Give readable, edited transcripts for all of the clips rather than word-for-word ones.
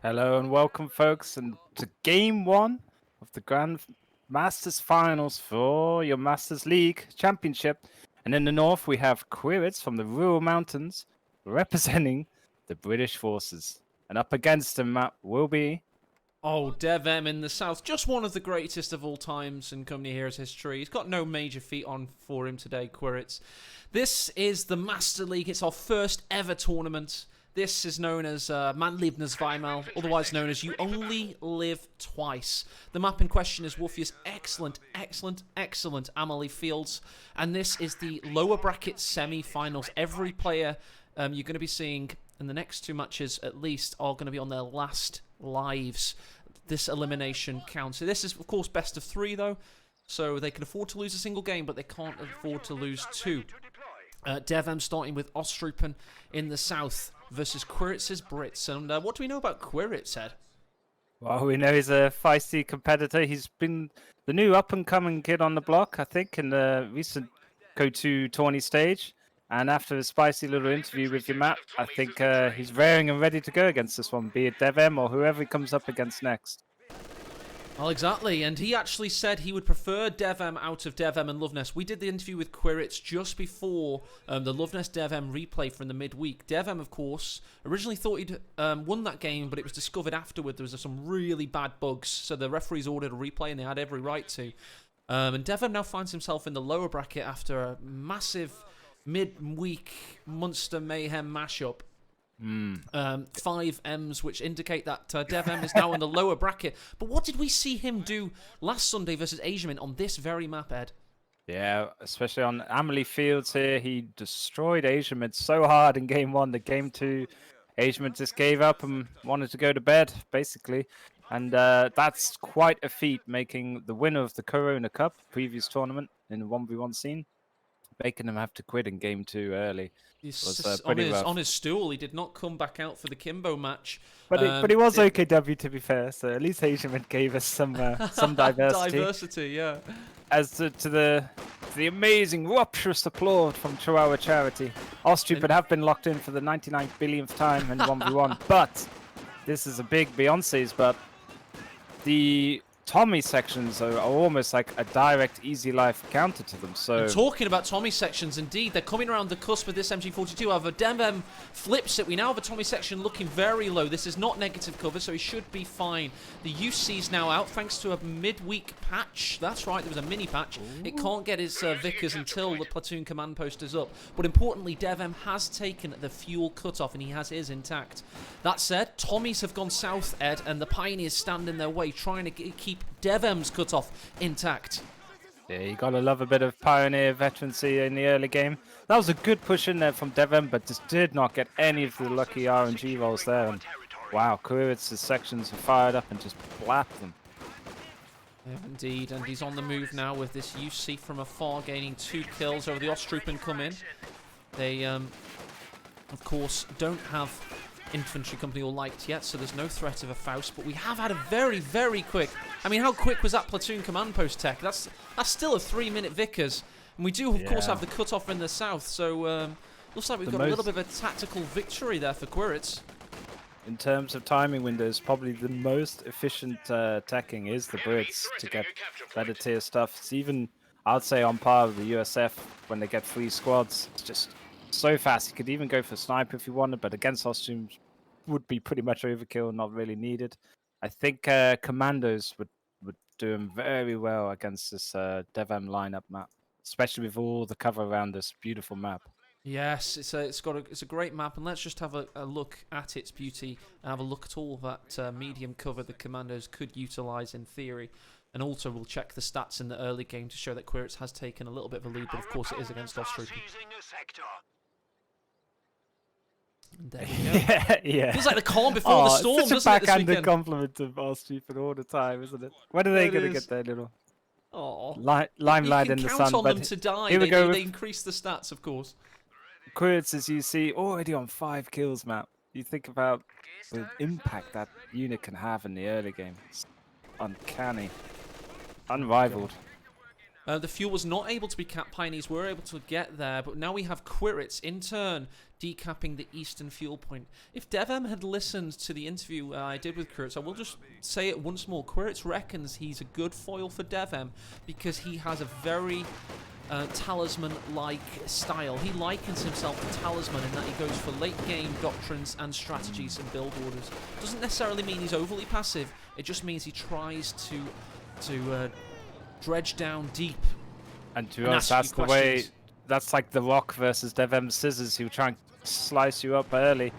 Hello and welcome, folks, and to Game 1 of the Grand Masters Finals for your Masters League Championship. And in the north, we have Quirits from the Rural Mountains representing the British forces. And up against them, Matt, will be... Oh, Dev M in the south, just one of the greatest of all times in Company Heroes history. He's got no major feat on for him today, Quirits. This is the Master League. It's our first ever tournament. This is known as Man lebt nur zweimal, otherwise known as You Only Live Twice. The map in question is Wolfius' excellent Amelie Fields, and this is the lower bracket semi-finals. Every player you're going to be seeing in the next two matches, at least, are going to be on their last lives. This elimination counts. So this is, of course, best of three, though, so they can afford to lose a single game, but they can't afford to lose two. Devem starting with Ostrupen in the south versus Quirits' Brits. And what do we know about Quirits, Ed? Well, we know he's a feisty competitor. He's been the new up-and-coming kid on the block, I think, in the recent CoH tourney stage. And after a spicy little interview with your Matt, I think he's raring and ready to go against this one, be it Devem or whoever he comes up against next. Well, exactly, and he actually said he would prefer Devem out of Devem and Loveness. We did the interview with Quirits just before the Loveness Devem replay from the midweek. Devem, of course, originally thought he'd won that game, but it was discovered afterward there was some really bad bugs, so the referees ordered a replay, and they had every right to. And Devem now finds himself in the lower bracket after a massive midweek Munster Mayhem mashup. 5 M's, which indicate that Dev M is now in the lower bracket. But what did we see him do last Sunday versus Asiamin on this very map, Ed? Yeah, especially on Amelie Fields here. He destroyed Asiamin so hard in Game 1 that Game 2, Asiamin just gave up and wanted to go to bed, basically. And that's quite a feat, making the winner of the Corona Cup, previous tournament, in the 1v1 scene, making him have to quit in Game 2 early. On his stool, he did not come back out for the Kimbo match. But he was OKW, to be fair, so at least Asiamin gave us some diversity. Diversity, yeah. As to the amazing, rapturous applause from Chihuahua Charity. Ostrupen have been locked in for the 99 billionth time in 1v1, but this is a big Beyonce's, but the Tommy sections are almost like a direct easy life counter to them. So, and talking about Tommy sections, indeed, they're coming around the cusp of this MG42. However, Devem flips it. We now have a Tommy section looking very low. This is not negative cover, so he should be fine. The UC's now out thanks to a midweek patch. That's right, there was a mini patch. Ooh. It can't get his Vickers until the platoon command post is up. But importantly, Devem has taken the fuel cutoff, and he has his intact. That said, Tommies have gone south, Ed, and the Pioneers stand in their way, trying to keep Devem's cutoff intact. Yeah, you gotta love a bit of Pioneer veterancy in the early game. That was a good push in there from Devem, but just did not get any of the lucky RNG rolls there. And wow, Quirits' sections are fired up and just blapped them. Yeah, indeed, and he's on the move now with this UC from afar, gaining 2 kills over the Ostrupen come in. They, of course, don't have infantry company all liked yet, so there's no threat of a Faust, but we have had a very quick... I mean, how quick was that platoon command post tech? That's still a 3-minute Vickers, and we do, of course, have the cutoff in the south, so looks like we've got a little bit of a tactical victory there for Quirits. In terms of timing windows, probably the most efficient teching is the Brits to get better tier stuff. It's even, I'd say, on par with the USF when they get 3 squads. It's just so fast. You could even go for sniper if you wanted, but against Ostrupen would be pretty much overkill, not really needed. I think commandos would do him very well against this Devem lineup map, especially with all the cover around this beautiful map. Yes, it's a great map, and let's just have a look at its beauty and have a look at all that medium cover the commandos could utilize in theory. And also we'll check the stats in the early game to show that Quirits has taken a little bit of a lead, but of course it is against Ostrupen. There we go. Yeah. Feels like the calm before the storm, such a doesn't it, this backhanded weekend? compliment to Ostrupen all the time, isn't it? When are they going to get their little limelight in the sun? You can count on them to die. Here we go. They increase the stats, of course. Quirits, as you see, already on 5 kills, Matt. You think about the impact that unit can have in the early game. It's uncanny. Unrivaled. The fuel was not able to be capped. Pioneers were able to get there, but now we have Quiritz in turn decapping the eastern fuel point. If DevM had listened to the interview I did with Quiritz, I will just say it once more. Quiritz reckons he's a good foil for DevM because he has a very talisman-like style. He likens himself to Talisman in that he goes for late-game doctrines and strategies and build orders. Doesn't necessarily mean he's overly passive. It just means he tries to dredge down deep. And to us, that's the way. That's like the Rock versus DevM Scissors. He will try and slice you up early.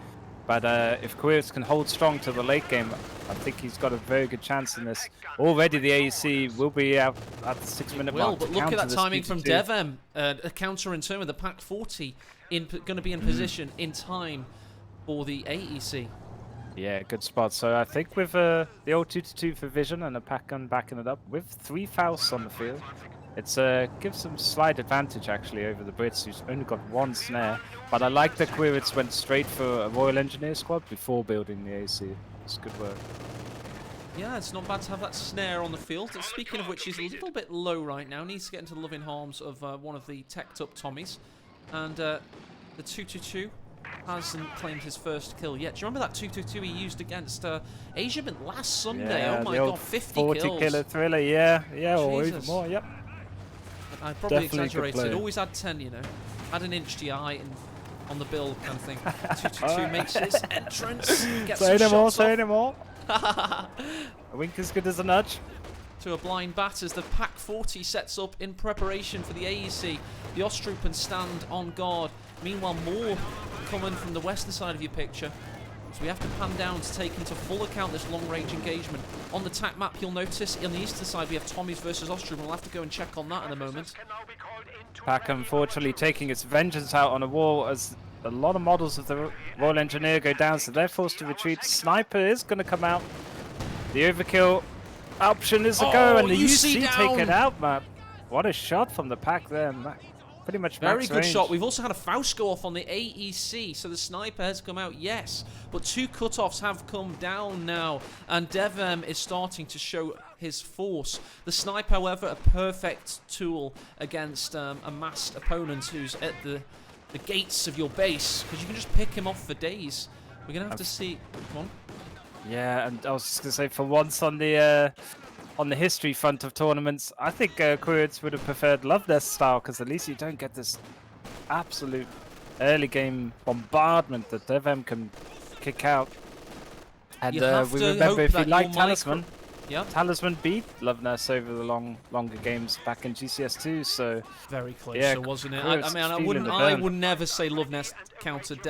But if Quiritz can hold strong to the late game, I think he's got a very good chance in this. Already the AEC will be out at the 6-minute mark. But look at that timing from DevM. A counter in turn with the Pack 40 going to be in position in time for the AEC. Yeah, good spot. So I think with the old 2-2 for vision and a pack gun backing it up with 3 Fausts on the field, it's gives some slight advantage actually over the Brits, who's only got 1 snare. But I like that Quiritz went straight for a Royal Engineer squad before building the AC. It's good work. Yeah, it's not bad to have that snare on the field. Speaking of which, he's a little bit low right now. Needs to get into the loving arms of one of the teched up Tommies. And the 2-2-2 hasn't claimed his first kill yet. Do you remember that 2-2-2 he used against Asia Mint last Sunday? Yeah, oh my god, 50 40 kills. 40 killer thriller, yeah, or Jesus. even more, yep. I probably Definitely exaggerated. Always add 10, you know. Add an inch to your height and on the bill kind of thing. 2-2-2 makes his entrance. Gets say no more, off. say no more. A wink as good as a nudge. To a blind bat as the Pack 40 sets up in preparation for the AEC. The Osttroopers stand on guard. Meanwhile, more coming from the western side of your picture. So we have to pan down to take into full account this long-range engagement. On the TAC map, you'll notice on the eastern side we have Tommies versus Ostrom. We'll have to go and check on that in a moment. Pack unfortunately taking its vengeance out on a wall as a lot of models of the Royal Engineer go down, so they're forced to retreat. Sniper is going to come out. The overkill option is a go, and the UC take it out, man. What a shot from the Pack there, man. Pretty much very good range. shot. We've also had a Faust go off on the AEC, so the sniper has come out, yes. But 2 cutoffs have come down now, and DevM is starting to show his force. The sniper, however, a perfect tool against a massed opponent who's at the gates of your base, because you can just pick him off for days. We're going to have to see... Come on. Yeah, and I was just going to say, for once on the history front of tournaments, I think Quiritz would have preferred Love Nest style, because at least you don't get this absolute early game bombardment that DevM can kick out. And we remember, if you like Talisman, Talisman beat Love Nest over the longer games back in GCS2, so very close, yeah, wasn't it? I mean, I would never say Love Nest countered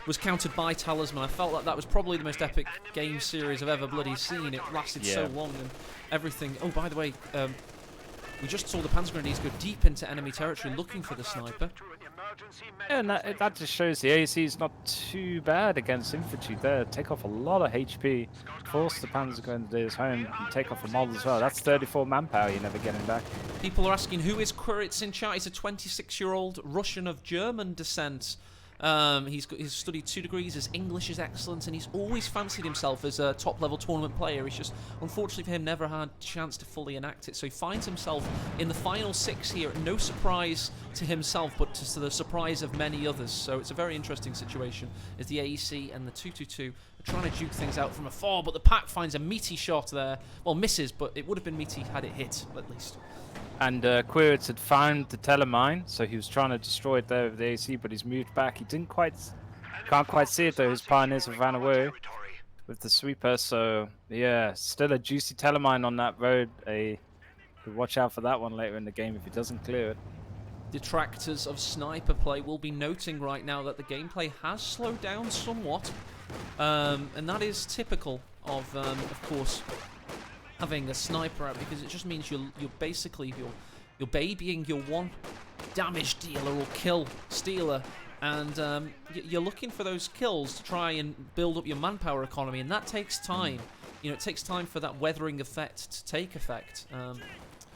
was countered by Talisman. I felt like that was probably the most epic game series I've ever bloody seen. It lasted so long and everything. Oh, by the way, we just saw the Panzer Grenadiers go deep into enemy territory looking for the sniper. Yeah, and that just shows the AEC is not too bad against infantry there. Take off a lot of HP, force the Panzer Grenadiers home, and take off a model as well. That's 34 manpower you're never getting back. People are asking, who is Quiritz in chat? He's a 26-year-old Russian of German descent. He's studied 2 degrees, his English is excellent, and he's always fancied himself as a top-level tournament player. He's just, unfortunately for him, never had a chance to fully enact it. So he finds himself in the final 6 here, no surprise to himself, but to the surprise of many others. So it's a very interesting situation as the AEC and the 2-2-2 are trying to duke things out from afar, but the Pack finds a meaty shot there. Well, misses, but it would have been meaty had it hit, at least. And Quiritz had found the telemine, so he was trying to destroy it there with the AC, but he's moved back. He can't quite see it though. His pioneers have ran away with the sweeper, so yeah, still a juicy telemine on that road. Watch out for that one later in the game if he doesn't clear it. Detractors of sniper play will be noting right now that the gameplay has slowed down somewhat, and that is typical of course, having a sniper out, because it just means you're basically you're babying your one damage dealer or kill stealer, and you're looking for those kills to try and build up your manpower economy, and that takes time. You know, it takes time for that weathering effect to take effect.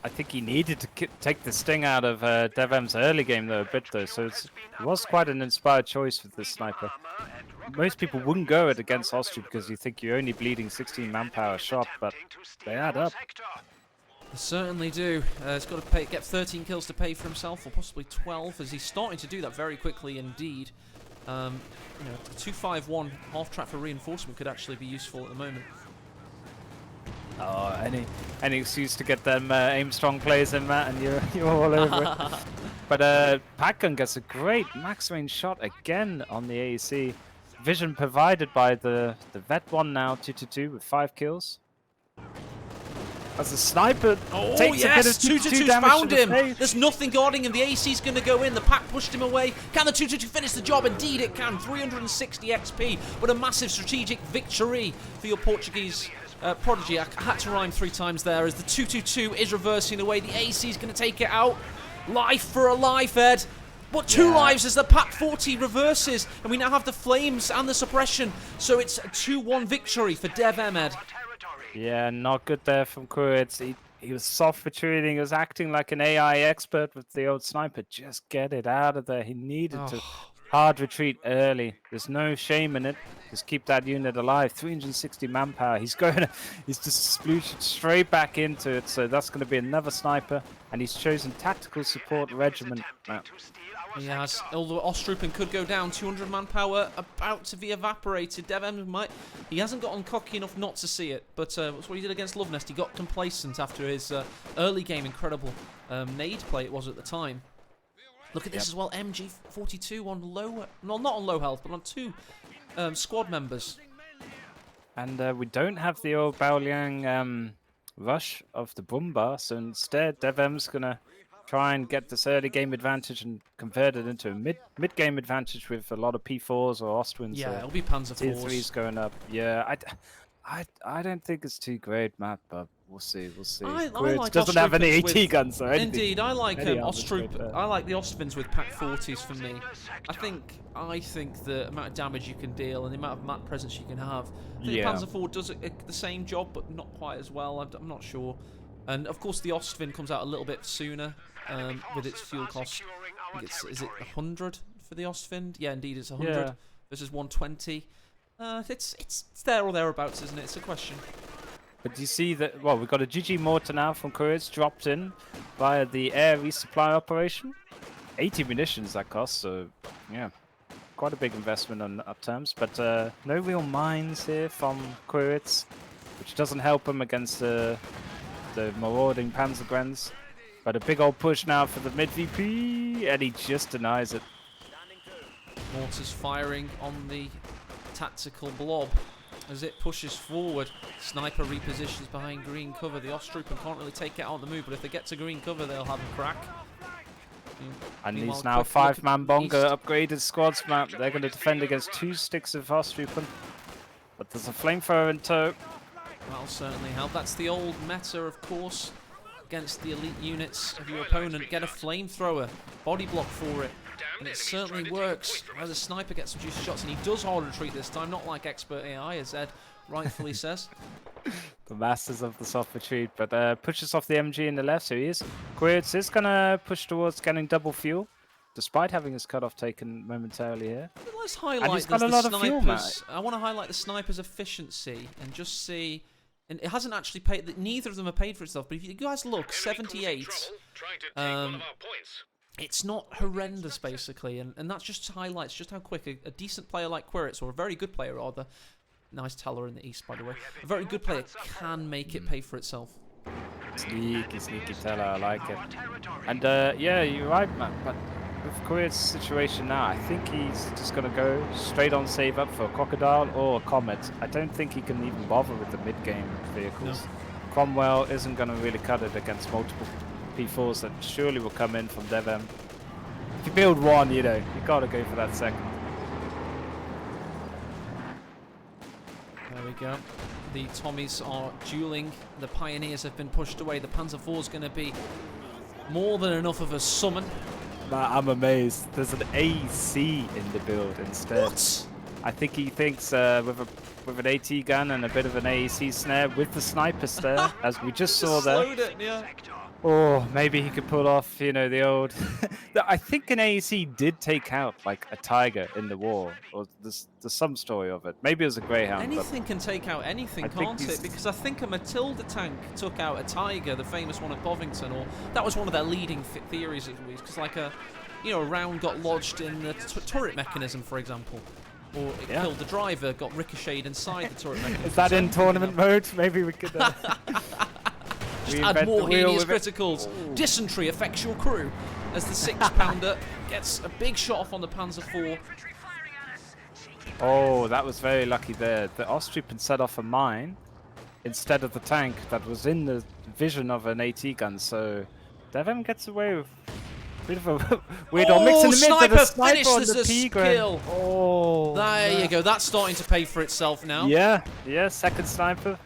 I think he needed to take the sting out of DevM's early game though a bit though, so it was quite an inspired choice with this sniper. Most people wouldn't go it against Austria because you think you're only bleeding 16 manpower a shot, but they add up. They certainly do. He's got to get 13 kills to pay for himself, or possibly 12, as he's starting to do that very quickly indeed. You know, 2-5-1 half track for reinforcement could actually be useful at the moment. Oh, any excuse to get them aim strong plays in, Matt, and you're all over it. But Packgun gets a great max range shot again on the AEC. Vision provided by the vet one now, 2-2 with 5 kills. As the sniper takes a bit of 2-2's damage found to the him. face. There's nothing guarding him. The AC's going to go in. The pack pushed him away. Can the 2-2 finish the job? Indeed it can. 360 XP, but a massive strategic victory for your Portuguese prodigy. I had to rhyme 3 times there, as the 2-2 is reversing away. The AC's going to take it out. Life for a life, Ed. But 2 lives as the Pack 40 reverses, and we now have the flames and the suppression. So it's a 2-1 victory for Dev Ed. Yeah, not good there from CoH. He was soft retreating. He was acting like an AI expert with the old sniper. Just get it out of there. He needed to hard retreat early. There's no shame in it. Just keep that unit alive. 360 manpower. He's just splooshed straight back into it. So that's going to be another sniper. And he's chosen tactical support regiment now. He has. Although Ostrupen could go down, 200 manpower about to be evaporated. Dev Ed might. He hasn't gotten cocky enough not to see it, but that's what he did against Love Nest. He got complacent after his early game incredible nade play it was at the time. Look at this as well. MG42 on low, well, not on low health, but on 2 squad members. And we don't have the old Baoliang rush of the Bumba, so instead Dev Ed's gonna try and get this early game advantage and convert it into a mid game advantage with a lot of P4s or Ostwins. Yeah, it'll be Panzer Tier 4s. 3s going up. Yeah, I don't think it's too great, Matt, but we'll see. I CoH like doesn't have any Ostrupens AT guns or anything. Indeed, I like Any armor's great Ostrup. there. I like the Ostvins with Pack 40s for me. I think the amount of damage you can deal and the amount of map presence you can have. I think the Panzer 4 does the same job, but not quite as well. I'm not sure. And of course, the Ostvin comes out a little bit sooner with its fuel cost. I think is it 100 for the Ostvin? Yeah, indeed, it's 100 versus 120. It's there or thereabouts, isn't it? It's a question. But you see that, well, we've got a GG mortar now from CoH dropped in via the air resupply operation. 80 munitions that costs, so yeah, quite a big investment on terms. But no real mines here from CoH, which doesn't help them against the marauding Panzergrens. But a big old push now for the mid VP, and he just denies it. Mortars firing on the tactical blob as it pushes forward. Sniper repositions behind green cover. The Ostrupen can't really take it out on the move, but if they get to green cover, they'll have a crack. And these now 5-man Bonga upgraded squads, map. They're going to defend against 2 sticks of Ostrupen. But there's a flamethrower in tow. That'll certainly help. That's the old meta, of course, against the elite units of your opponent. Get a flamethrower, body block for it. And it certainly works as a sniper gets some juicy shots, and he does hard retreat this time, not like expert AI, as Ed rightfully says. The masters of the soft retreat, but pushes off the MG in the left, so he is. CoH is going to push towards getting double fuel, despite having his cutoff taken momentarily here. Let's highlight the snipers. I want to highlight the sniper's efficiency and just see. And it hasn't actually paid. Neither of them have paid for itself. But if you guys look, 78. It's not horrendous, basically, and that just highlights just how quick a decent player like Quiritz, or a very good player rather, nice teller in the east, by the way, a very good player can make it pay for itself. Sneaky teller, I like it. And yeah, you're right, Matt, but with Quirit's situation now, I think he's just going to go straight on save up for a Crocodile or a Comet. I don't think he can even bother with the mid-game vehicles. No. Cromwell isn't going to really cut it against multiple P4s that surely will come in from Dev M. If you build one, you know, you gotta go for that second. There we go. The Tommies are dueling. The Pioneers have been pushed away. The Panzer IV is going to be more than enough of a summon. I'm amazed. There's an AC in the build instead. What? I think he thinks with an AT gun and a bit of an AEC snare with the sniper stare, as we just saw there. Slowed it, yeah. Or maybe he could pull off, you know, the old. I think an AEC did take out like a tiger in the war, or there's some story of it. Maybe it was a greyhound, but Anything can take out anything, I think can't it? he's. Because I think a Matilda tank took out a tiger, the famous one at Bovington, or that was one of their leading theories at least. Because like a round got lodged in the turret mechanism, for example, or it killed the driver, got ricocheted inside the turret mechanism. Is that in tournament mode? Maybe we could. Just add more heinous criticals. Dysentery affects your crew as the 6-pounder gets a big shot off on the Panzer IV. Oh, that was very lucky there. The Ostreepen set off a mine instead of the tank that was in the vision of an AT gun, so Devem gets away with a bit of a weird mix in the mid. Sniper finishes the kill. Oh, there you go. That's starting to pay for itself now. Yeah, second sniper.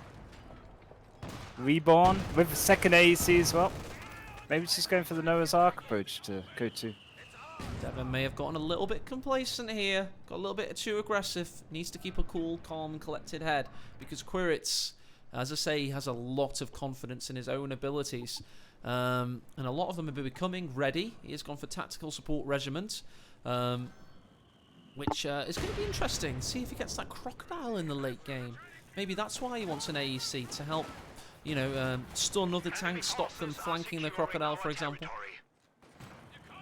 Reborn with a second AEC as well. Maybe it's just going for the Noah's Ark approach to go to. Devon may have gotten a little bit complacent here. Got a little bit too aggressive. Needs to keep a cool, calm, collected head. Because Quiritz, as I say, he has a lot of confidence in his own abilities. And a lot of them are becoming ready. He has gone for Tactical Support Regiment. Which is going to be interesting. See if he gets that Crocodile in the late game. Maybe that's why he wants an AEC, to help, stun other tanks, stop them flanking the Crocodile, for example.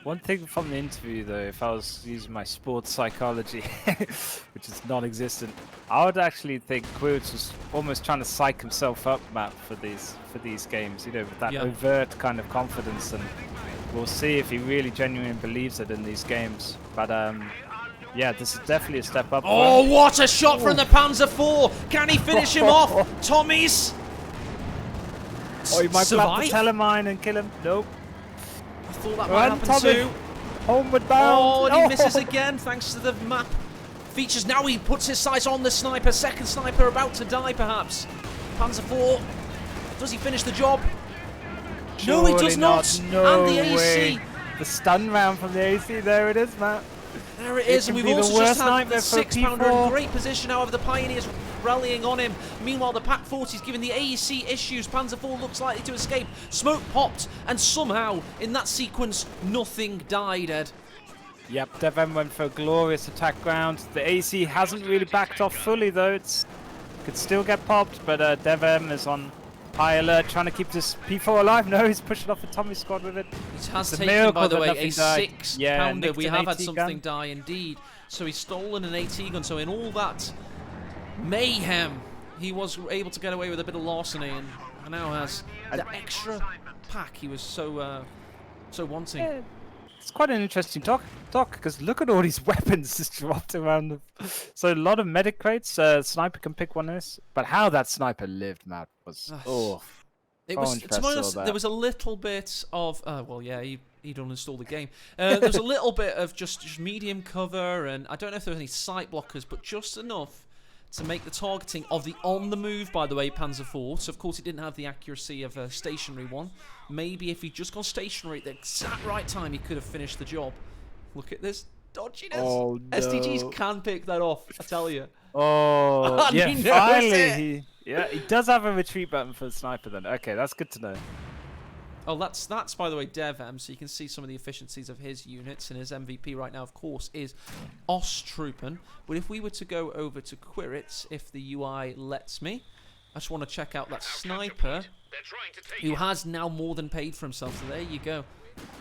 One thing from the interview, though, if I was using my sports psychology, which is non-existent, I would actually think Quiritz was almost trying to psych himself up, Matt, for these games, with that overt kind of confidence, and we'll see if he really genuinely believes it in these games. But yeah, this is definitely a step up. Oh, what a shot from the Panzer IV! Can he finish him off? Tommy's. Oh, he might blast the telemine and kill him. Nope. I thought that might happen too. Homeward bound. Oh, and he misses again thanks to the map features. Now he puts his sights on the sniper. Second sniper about to die, perhaps. Panzer IV. Does he finish the job? Surely no, he does not. No and the AEC. Way. The stun round from the AEC. There it is, Matt. There it is, and we've also just had the 6-pounder in great position. However, the Pioneers rallying on him. Meanwhile, the Pak 40 is giving the AEC issues. Panzer IV looks likely to escape. Smoke popped, and somehow, in that sequence, nothing died, Ed. Yep, Devem went for a glorious attack ground. The AEC hasn't really backed off fully, though. It could still get popped, but Devem is on high alert, trying to keep this P4 alive. No, he's pushing off the Tommy squad with it. It has taken, by the way, a 6-pounder. We have had something die indeed. So he's stolen an AT gun. So in all that mayhem, he was able to get away with a bit of larceny, and now has the extra pack he was so wanting. Yeah, it's quite an interesting talk because look at all these weapons just dropped around. So a lot of medic crates. Sniper can pick one of this, but how that sniper lived, Matt, was It was, to be honest, there was a little bit of well, yeah, he'd uninstalled the game. There was a little bit of just medium cover, and I don't know if there was any sight blockers, but just enough to make the targeting of the on-the-move, by the way, Panzer IV. So, of course, he didn't have the accuracy of a stationary one. Maybe if he'd just gone stationary at the exact right time, he could have finished the job. Look at this dodginess. Oh, no. STGs can pick that off, I tell you. Oh, yeah, finally. He does have a retreat button for the sniper then. Okay, that's good to know. Oh, that's by the way, DevM, so you can see some of the efficiencies of his units, and his MVP right now, of course, is Osttroopen. But if we were to go over to Quiritz, if the UI lets me, I just want to check out that sniper, who has now more than paid for himself. So there you go.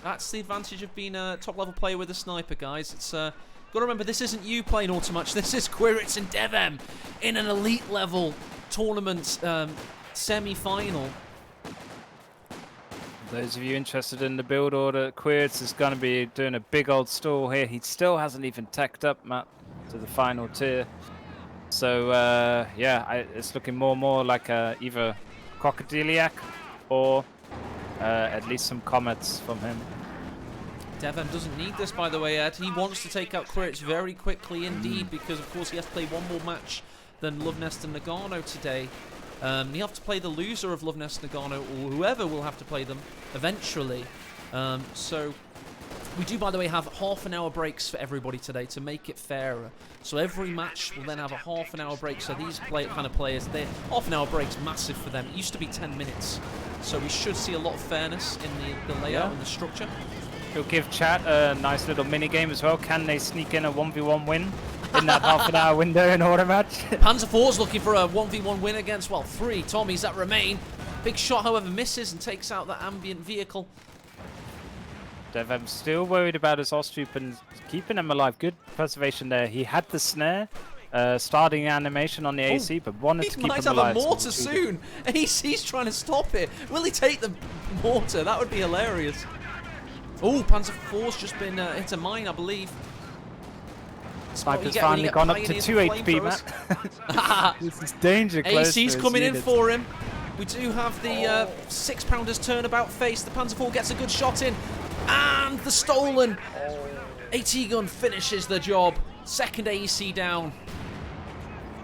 That's the advantage of being a top-level player with a sniper, guys. It's got to remember, this isn't you playing all too much. This is Quiritz and DevM in an elite-level tournament semi-final. Those of you interested in the build order, Quiritz is going to be doing a big old stall here. He still hasn't even teched up, Matt, to the final tier. So, yeah, it's looking more and more like either Crocodiliac or at least some comets from him. Devem doesn't need this, by the way, Ed. He wants to take out Quiritz very quickly indeed, because, of course, he has to play one more match than Love Nest and Nagano today. You have to play the loser of Love Nest Nagano, or whoever will have to play them eventually. So we do, by the way, have half-an-hour breaks for everybody today to make it fairer. So every match will then have a half-an-hour break. So these kind of players, their half-an-hour breaks massive for them. It used to be 10 minutes So we should see a lot of fairness in the layout and the structure. It'll give chat a nice little mini game as well. Can they sneak in a 1v1 win in that half-an-hour window in order match? Panzer IV's looking for a 1v1 win against, well, 3 Tommies that remain. Big shot, however, misses and takes out that ambient vehicle. I'm still worried about his Ostroop and keeping him alive. Good preservation there. He had the snare, starting animation on the AC, but wanted to keep him alive. He might have a mortar soon. AC's trying to stop it. Will he take the mortar? That would be hilarious. Oh, Panzer IV's just been hit a mine, I believe. Sniper's finally gone up to 2 HP, Matt. This is danger close. AC's coming in for him. We do have the 6-pounders turnabout face. The Panzer IV gets a good shot in. And the stolen AT gun finishes the job. Second AEC down.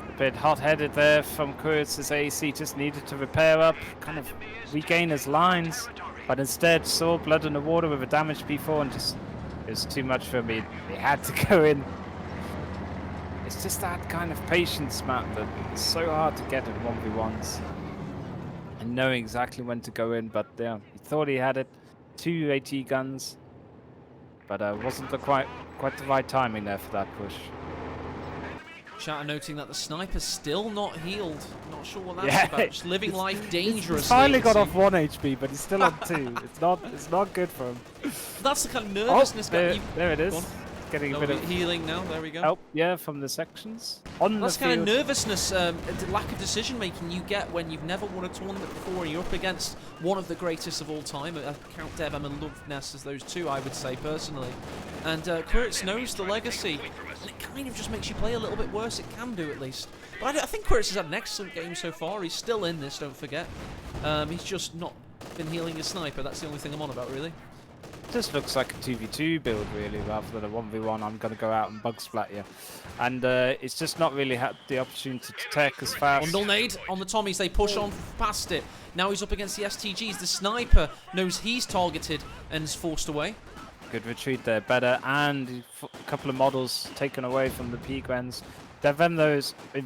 A bit hot-headed there from Kurtz's AC. Just needed to repair up, kind of regain his lines. But instead saw blood in the water with a damaged P4 and just, it was too much for me. He had to go in. It's just that kind of patience, Matt, that it's so hard to get in 1v1s. And knowing exactly when to go in, but yeah, he thought he had it. 2 AT guns, but wasn't quite the right timing there for that push. Chat are noting that the sniper's still not healed. Not sure what that's about. Just living life dangerously. He's finally got off 1 HP, but he's still on 2. It's not good for him. That's the kind of nervousness. There it is. Getting a bit of healing now. There we go. Help, yeah, from the sections. That's the kind of nervousness, lack of decision making you get when you've never won a tournament before and you're up against one of the greatest of all time. I count Devem and Loveness as those two, I would say personally. And Kurtz knows the legacy, and it kind of just makes you play a little bit worse. It can do at least. But I think Kurtz has had an excellent game so far. He's still in this, don't forget. He's just not been healing his sniper. That's the only thing I'm on about, really. This looks like a 2v2 build really, rather than a 1v1. I'm going to go out and bug splat you. And it's just not really had the opportunity to tech as fast. Bundle nade on the Tommies, they push on past it. Now he's up against the STGs. The sniper knows he's targeted and is forced away. Good retreat there, better, and a couple of models taken away from the P-Grens. Devem, though,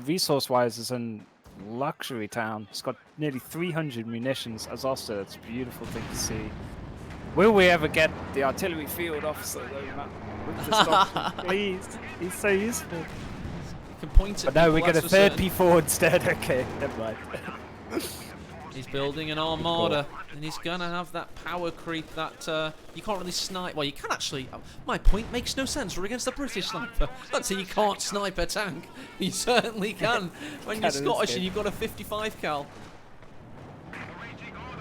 resource-wise, is in luxury town. It's got nearly 300 munitions as Oster. It's a beautiful thing to see. Will we ever get the artillery field officer though, Matt? With the stock, please. He's so useful. You can point at. But no, we get a third P4 instead. Okay, never mind. He's building an armada, and he's gonna have that power creep that you can't really snipe. Well, you can actually. My point makes no sense. We're against a British sniper. Don't say you can't snipe a tank. You certainly can when you're Scottish and you've got a 55 cal.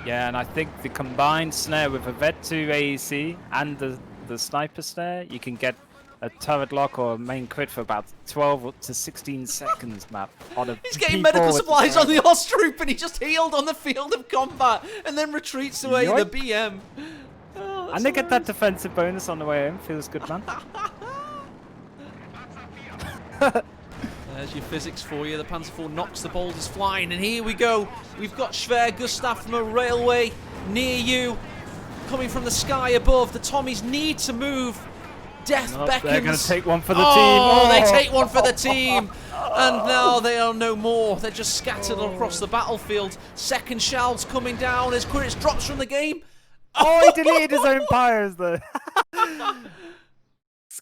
Yeah, and I think the combined snare with a Vet 2 AEC and the sniper snare, you can get a turret lock or a main crit for about 12 to 16 seconds, Matt. He's getting medical supplies on the Ostroop and he just healed on the field of combat and then retreats away the BM. Oh, and they get that defensive bonus on the way home. Feels good, man. There's your physics for you. The Panzer IV knocks the boulders flying, and here we go. We've got Schwer Gustav from a railway near you, coming from the sky above. The Tommies need to move. Death beckons. They're going to take one for the team. Oh, they take one for the team. And now they are no more. They're just scattered across the battlefield. Second shells coming down as Quidditch drops from the game. Oh, he deleted his own pyres, though.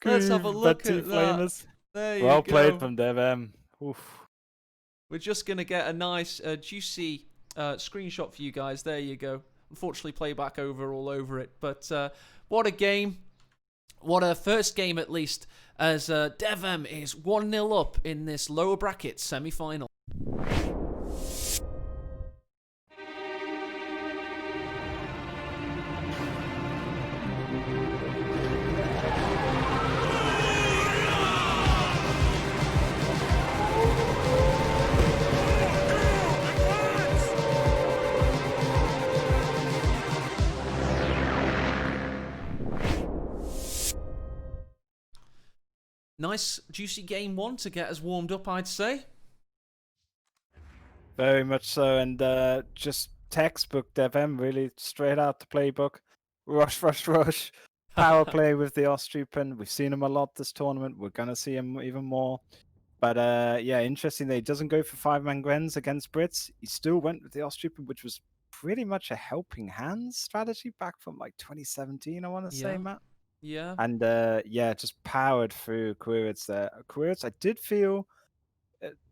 Let's have a look at that. There you well go. played from Devem. Oof. We're just going to get a nice, juicy screenshot for you guys. There you go. Unfortunately, playback all over it. But what a game. What a first game, at least, as Devem is 1-0 up in this lower bracket semi-final. Nice, juicy game one to get us warmed up, I'd say. Very much so, and just textbook Devem, really straight out the playbook. Rush, rush, rush. Power play with the Ostroupen. We've seen him a lot this tournament. We're going to see him even more. But yeah, interesting that he doesn't go for 5-man Grens against Brits. He still went with the Ostroupen, which was pretty much a helping hand strategy back from like 2017, I want to say, Yeah. Matt. Yeah. And yeah, just powered through Quirits there. Quirits, I did feel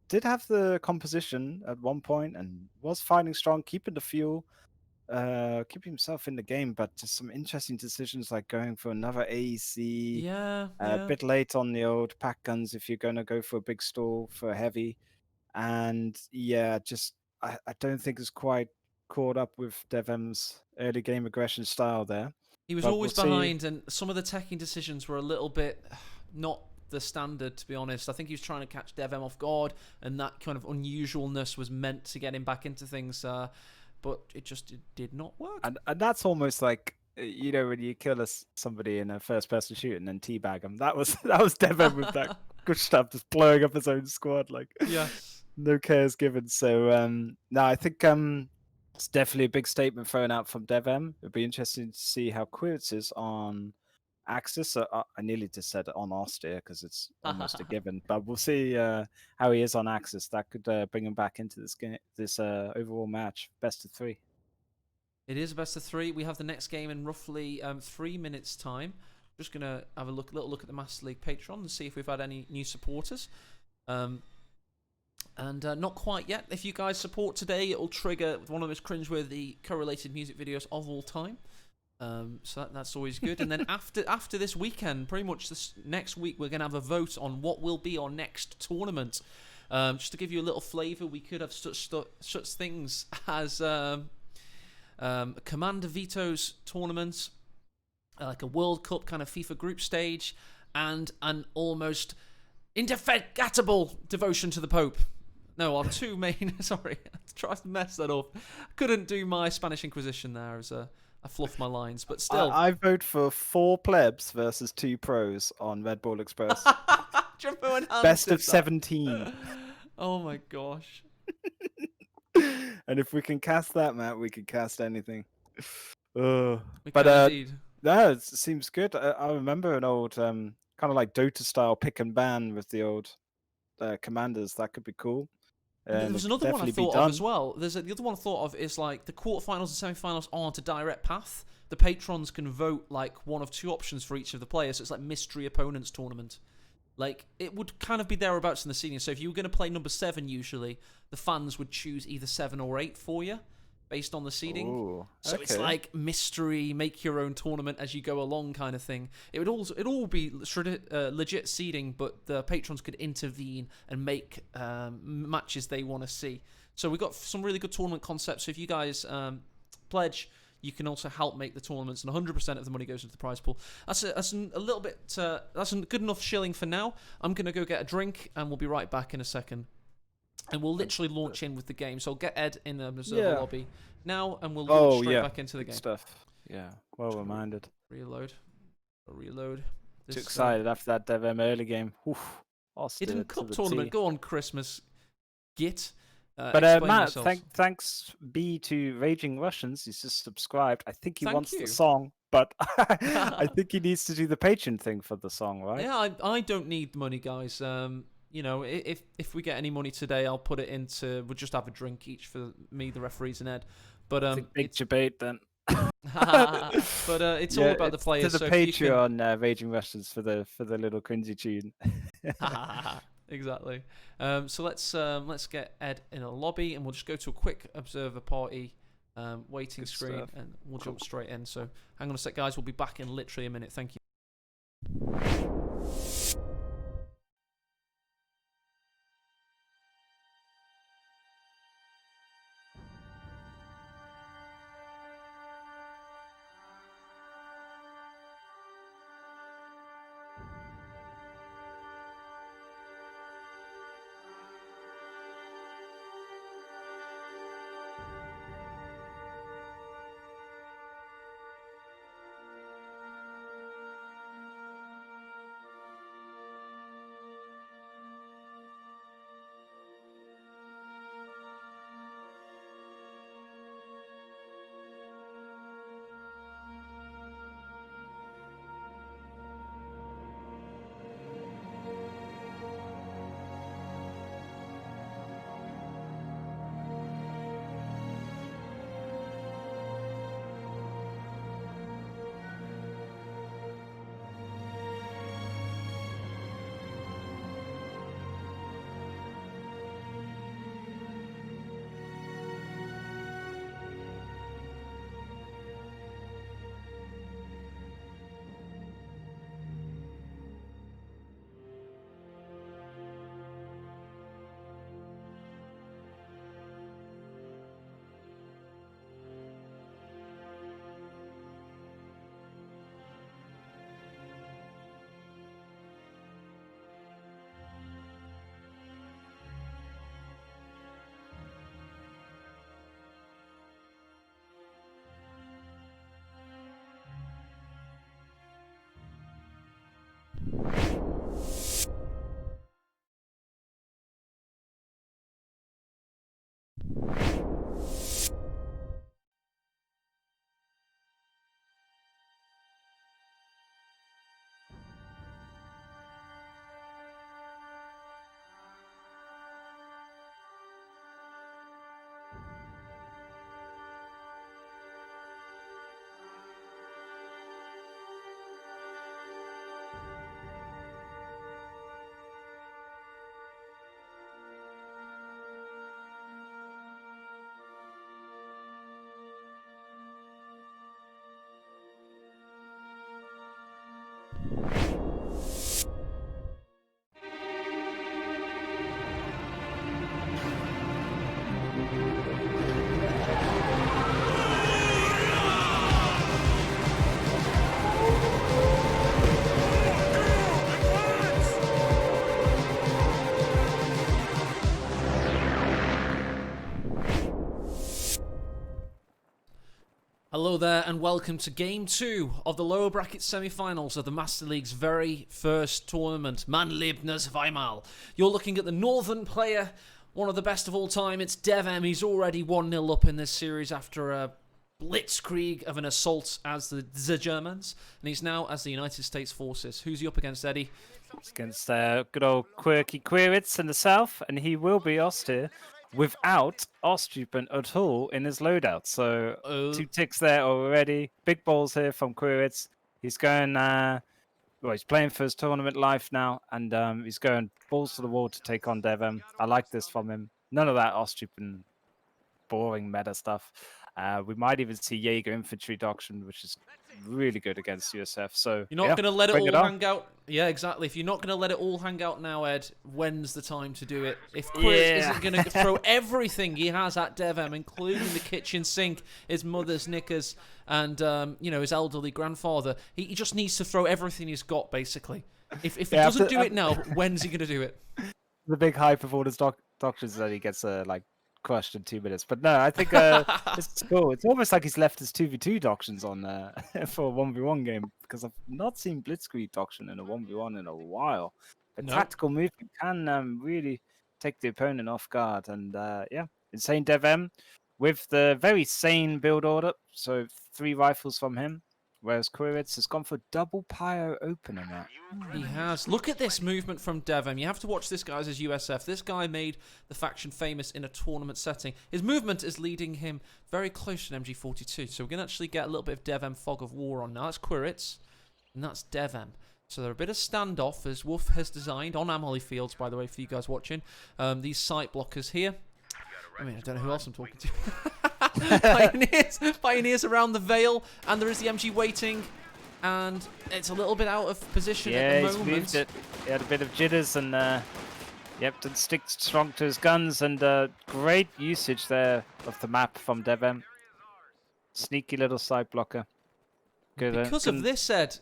did have the composition at one point and was fighting strong, keeping the fuel, keeping himself in the game, but just some interesting decisions like going for another AEC, Yeah. a Yeah. bit late on the old pack guns if you're going to go for a big stall for a heavy. And yeah, just I don't think it's quite caught up with DevM's early game aggression style there. He was But we'll always see. behind, and some of the teching decisions were a little bit not the standard, to be honest. I think he was trying to catch DevM off guard, and that kind of unusualness was meant to get him back into things, but it did not work. And that's almost like when you kill somebody in a first-person shoot and then teabag them. That was DevM with that good stuff, just blowing up his own squad, like Yes. no cares given. So no, I think it's definitely a big statement thrown out from DevM. It'd be interesting to see how Quirts is on Axis. I nearly just said on Austere because it's almost a given, but we'll see how he is on Axis. That could bring him back into this game, this overall match, best of 3. It is a best of 3. We have the next game in roughly 3 minutes' time. Just going to have a little look at the Master League Patreon and see if we've had any new supporters. And not quite yet. If you guys support today, it will trigger one of the most cringeworthy correlated music videos of all time. So that's always good. And then after this weekend, pretty much this next week, we're going to have a vote on what will be our next tournament. Just to give you a little flavour, we could have such things as Commander Veto's tournament, like a World Cup kind of FIFA group stage, and an almost indefatigable devotion to the Pope. No, our two main... Sorry, I tried to mess that up. Couldn't do my Spanish Inquisition there as I fluffed my lines, but still. I vote for 4 plebs versus 2 pros on Red Bull Express. Best of 17. Oh my gosh. And if we can cast that, Matt, we can cast anything. We but can indeed. no, it seems good. I remember an old kind of like Dota style pick and ban with the old commanders. That could be cool. There was It another could one I definitely be thought of done. as well. The other one I thought of is like the quarterfinals and semi-finals aren't a direct path. The patrons can vote like one of 2 options for each of the players. So it's like mystery opponents tournament. Like it would kind of be thereabouts in the seeding. So if you were going to play number 7, usually the fans would choose either 7 or 8 for you, based on the seeding. Ooh, so it's like mystery, make your own tournament as you go along kind of thing. It would all be legit seeding, but the patrons could intervene and make matches they want to see. So we've got some really good tournament concepts. So if you guys pledge, you can also help make the tournaments, and 100% of the money goes into the prize pool. That's a little bit. That's a good enough shilling for now. I'm gonna go get a drink, and we'll be right back in a second. And we'll literally launch in with the game. So I'll get Ed in the observer lobby now, and we'll launch straight back into the game. Stuff. Yeah, well reminded. Reload. Too excited after that DevM early game. Hidden Cup tournament. Go on, Christmas. Git. But Matt, thanks B to Raging Russians. He's just subscribed. I think he wants the song, but I think he needs to do the Patreon thing for the song, right? Yeah, I don't need money, guys. If we get any money today, I'll put it into. We'll just have a drink each for me, the referees, and Ed. But it's a big debate then. But it's all about the players. To the Patreon, Raging Russians for the little cringy tune. Exactly. So let's get Ed in a lobby, and we'll just go to a quick observer party waiting screen, and we'll jump straight in. So hang on a sec, guys. We'll be back in literally a minute. Thank you. Hello there and welcome to Game 2 of the lower bracket semi-finals of the Master League's very first tournament, Man lebt zweimal. You're looking at the northern player, one of the best of all time. It's DevM. He's already 1-0 up in this series after a blitzkrieg of an assault as the Germans, and he's now as the United States Forces. Who's he up against, Eddie? It's against good old quirky Queritz in the south, and he will be Ostir without Ostjupen at all in his loadout. So 2 ticks there already. Big balls here from Queritz. He's going, he's playing for his tournament life now, and he's going balls to the wall to take on DevM. I like this from him. None of that Ostjupen boring meta stuff. We might even see Jaeger infantry doctrine, which is really good against USF. So you're not going to let it all hang out. Yeah, exactly. If you're not going to let it all hang out now, Ed, when's the time to do it? If Quiz isn't going to throw everything he has at DevM, including the kitchen sink, his mother's knickers, and his elderly grandfather, he just needs to throw everything he's got, basically. If he doesn't do it now, when's he going to do it? The big hype of all his doctrines that he gets crushed in 2 minutes. But no, I think it's cool. It's almost like he's left his 2v2 doctrines on for a 1v1 game, because I've not seen Blitzkrieg doctrine in a 1v1 in a while. The tactical movement can really take the opponent off guard. And insane DevM with the very sane build order. So 3 rifles from him. Whereas Queritz has gone for double pyro open on that. He has. Look at this movement from DevM. You have to watch this guy as USF. This guy made the faction famous in a tournament setting. His movement is leading him very close to an MG42. So we're going to actually get a little bit of DevM fog of war on now. That's Queritz, and that's DevM. So they're a bit of standoff, as Wolf has designed, on Amelie Fields, by the way, for you guys watching. These sight blockers here. I mean, I don't know who else I'm talking to. Pioneers around the Vale, and there is the MG waiting, and it's a little bit out of position at the moment. Moved it. He had a bit of jitters, and didn't stick strong to his guns, and great usage there of the map from DevM. Sneaky little side blocker. Good, because of this, Ed,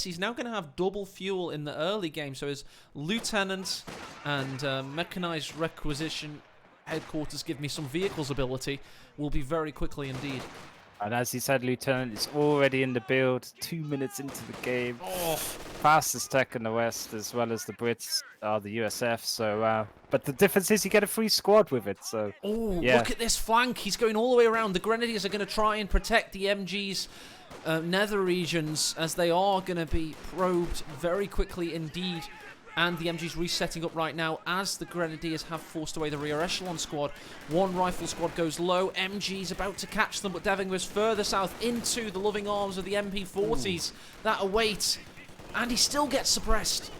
he's now going to have double fuel in the early game, so his lieutenant and mechanized requisition headquarters give me some vehicles ability will be very quickly indeed. And as he said, Lieutenant is already in the build, 2 minutes into the game. Fastest tech in the West, as well as the Brits are the USF. So, but the difference is you get a free squad with it. So, look at this flank. He's going all the way around. The Grenadiers are going to try and protect the MG's nether regions, as they are going to be probed very quickly indeed. And the MG's resetting up right now as the Grenadiers have forced away the rear echelon squad. 1 rifle squad goes low. MG's about to catch them, but Devon goes further south into the loving arms of the MP40s that await. And he still gets suppressed.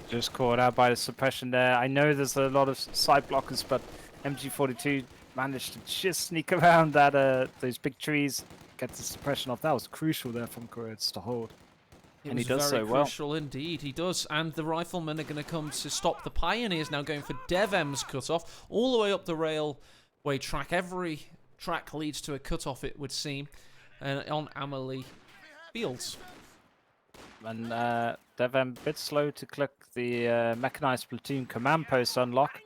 Just caught out by the suppression there. I know there's a lot of side blockers, but MG42 managed to just sneak around that those big trees, get the suppression off. That was crucial there from Queritz to hold. And he does so well. Crucial indeed, he does. And the riflemen are going to come to stop the Pioneers, now going for DevM's cutoff, all the way up the railway track. Every track leads to a cutoff, it would seem, on Amelie Fields. And DevM a bit slow to click the mechanized platoon command post unlock.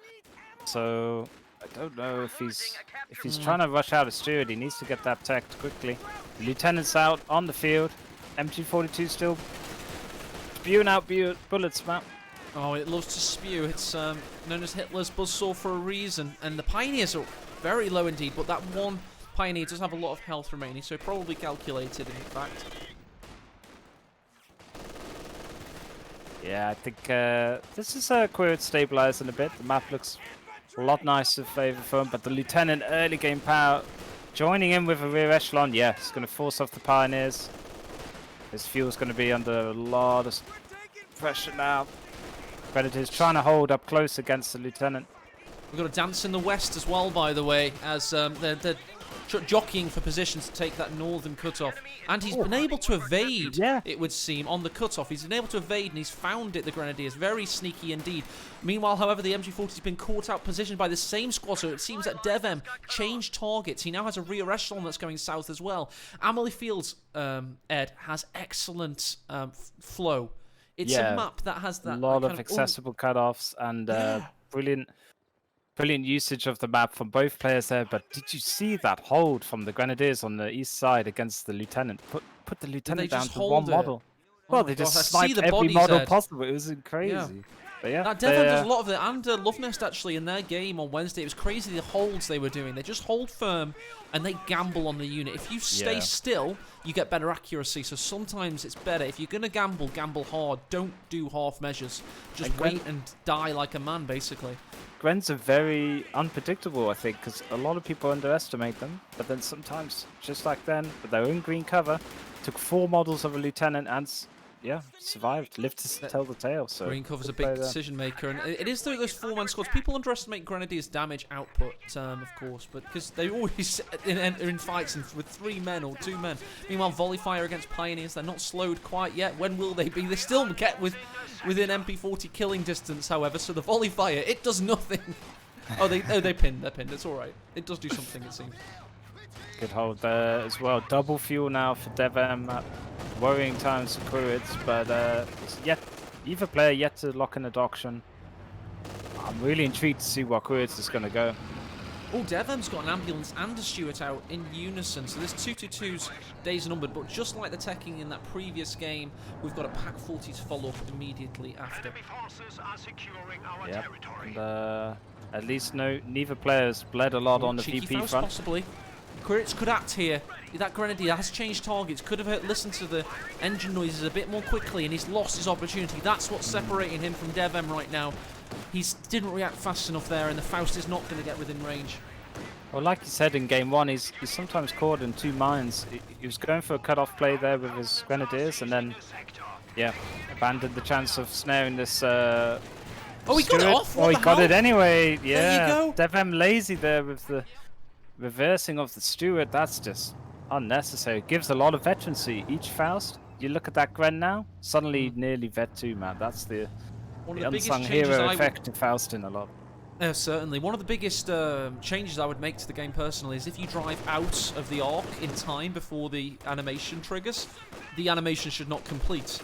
So I don't know if he's trying to rush out a steward. He needs to get that teched quickly. The lieutenant's out on the field. MG42 still spewing out bullets, Matt. Oh, it loves to spew. It's known as Hitler's buzzsaw for a reason. And the Pioneers are very low indeed, but that one Pioneer does have a lot of health remaining, so probably calculated in fact. Yeah, I think this is Queritz stabilizing a bit. The map looks a lot nicer favor for him, but the lieutenant early game power joining in with a rear echelon. Yeah, it's going to force off the Pioneers. His fuel's going to be under a lot of pressure now. Predators trying to hold up close against the lieutenant. We've got a dance in the west as well, by the way, as they're jockeying for positions to take that northern cutoff. And he's been able to evade, it would seem, on the cutoff. He's been able to evade, and he's found it, the Grenadiers. Very sneaky indeed. Meanwhile, however, the MG40's been caught out positioned by the same squad, so it seems that DevM changed targets. He now has a rear echelon that's going south as well. Amelie Fields, Ed, has excellent flow. It's a map that has that... A lot of accessible cutoffs and brilliant brilliant usage of the map from both players there. But did you see that hold from the Grenadiers on the east side against the Lieutenant? Put the Did they Lieutenant down just to hold one it? model. Oh Well, my they just gosh, I see sniped the every bodies, model Ed. possible. It was Yeah. crazy. But yeah, Now, Devon does a lot of it, and Love Nest actually in their game on Wednesday. It was crazy the holds they were doing. They just hold firm and they gamble on the unit. If you stay still, you get better accuracy. So sometimes it's better. If you're going to gamble, gamble hard. Don't do half measures. Just wait and die like a man, basically. Grens are very unpredictable, I think, because a lot of people underestimate them. But then sometimes, just like then, with their own green cover, took 4 models of a Lieutenant and survived, lived to tell the tale. So Green cover's a big decision maker, and it is those 4-man squads. People underestimate Grenadiers' damage output, of course, but because they always are in fights with 3 men or 2 men. Meanwhile, volley fire against Pioneers, they're not slowed quite yet. When will they be? They still get within MP40 killing distance, however. So the volley fire, it does nothing. They pinned. They're pinned. It's all right. It does do something, it seems. Good hold there as well. Double fuel now for Devem. Worrying times for Quirids, but either player yet to lock in a Doction. I'm really intrigued to see where Quirids is going to go. Oh, Devon's got an ambulance and a Stuart out in unison, so this 2-2-2's days numbered, but just like the teching in that previous game, we've got a Pack 40 to follow up immediately after. Yep, and at least neither player's bled a lot on the VP front. Possibly. Quirids could act here. That Grenadier has changed targets, could have listened to the engine noises a bit more quickly, and he's lost his opportunity. That's what's separating him from Devem right now. He didn't react fast enough there, and the Faust is not going to get within range. Well, like you said in game 1, he's sometimes caught in 2 minds. He was going for a cut-off play there with his Grenadiers, and then, abandoned the chance of snaring this. Oh, he got it off. He got it anyway. Yeah, there you go. Devem lazy there with the reversing of the Stuart. That's just unnecessary. Gives a lot of veterancy. Each Faust, you look at that Gren now, suddenly nearly vet 2, man. That's the unsung hero effect of Faustin a lot. Certainly. One of the biggest changes I would make to the game personally is if you drive out of the arc in time before the animation triggers, the animation should not complete.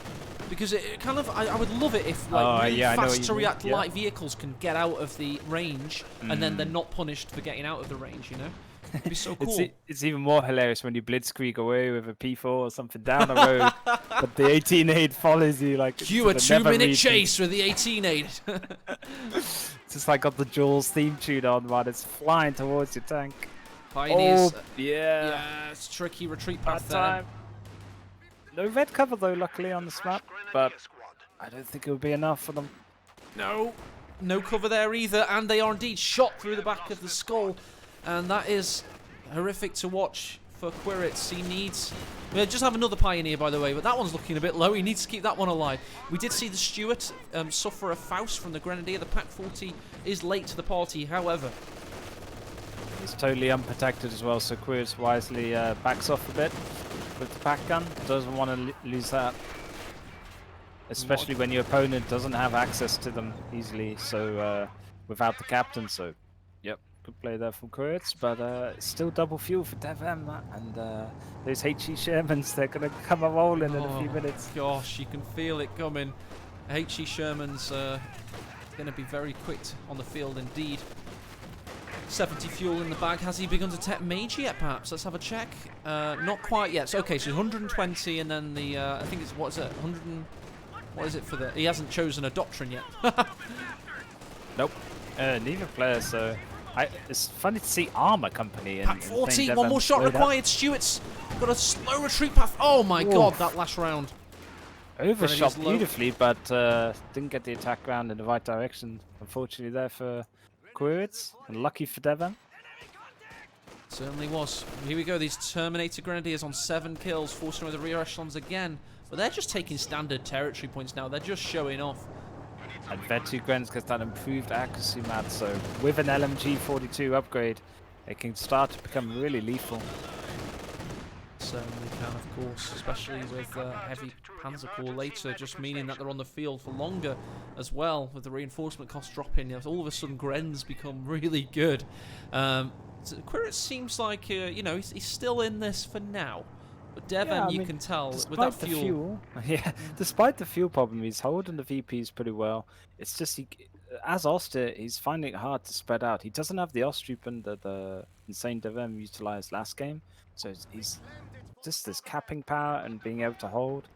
Because it kind of, I would love it if really fast to react light vehicles can get out of the range and then they're not punished for getting out of the range, you know? It'd be so cool. It's even more hilarious when you blitzkrieg away with a P4 or something down the road, but the 18-8 follows you like. Cue a 2-minute chase with the 18-8. It's just like got the Jules theme tune on, man. It's flying towards your tank. Pioneers. Oh, yeah. Yeah, it's tricky retreat path there. No red cover though, luckily on this map, but I don't think it would be enough for them. No cover there either, and they are indeed shot through the back of the skull. And that is horrific to watch for Quirids. He needs... We just have another Pioneer, by the way, but that one's looking a bit low. He needs to keep that one alive. We did see the Stuart suffer a Faust from the Grenadier. The Pack 40 is late to the party, however. He's totally unprotected as well, so Quirids wisely backs off a bit with the pack gun. Doesn't want to lose that. Especially when your opponent doesn't have access to them easily, so without the captain, so... Yep. Good play there from Quirids, but still double fuel for Devem, and those HE Shermans, they're going to come a rolling in a few minutes. Gosh, you can feel it coming. HE Sherman's going to be very quick on the field indeed. 70 fuel in the bag. Has he begun to tech Mage yet, perhaps? Let's have a check. Not quite yet. So, okay, so 120, and then the, I think it's, what is it, 100 and, what is it for the, he hasn't chosen a Doctrine yet. Nope. Neither player, so... it's funny to see Armor Company. Pack 40, one more shot required. Stuart's got a slow retreat path. Oh my god, that last round. Overshot beautifully, but didn't get the attack round in the right direction. Unfortunately there for Quirids, and lucky for Devem. Certainly was. Here we go, these Terminator Grenadiers on 7 kills, forcing away the rear echelons again. But they're just taking standard territory points now. They're just showing off. And Vet2 Grens gets that improved accuracy, Matt, so with an LMG 42 upgrade, it can start to become really lethal. Certainly can, of course, especially with heavy Panzer Corps later, just meaning that they're on the field for longer as well, with the reinforcement costs dropping. All of a sudden, Grens become really good. Quirids seems like, you know, he's still in this for now. But Devem, you can tell, with that fuel. Despite the fuel problem, he's holding the VPs pretty well. It's just as Oster, he's finding it hard to spread out. He doesn't have the Ostroupen that the insane Devem utilized last game, so he's just this capping power and being able to hold.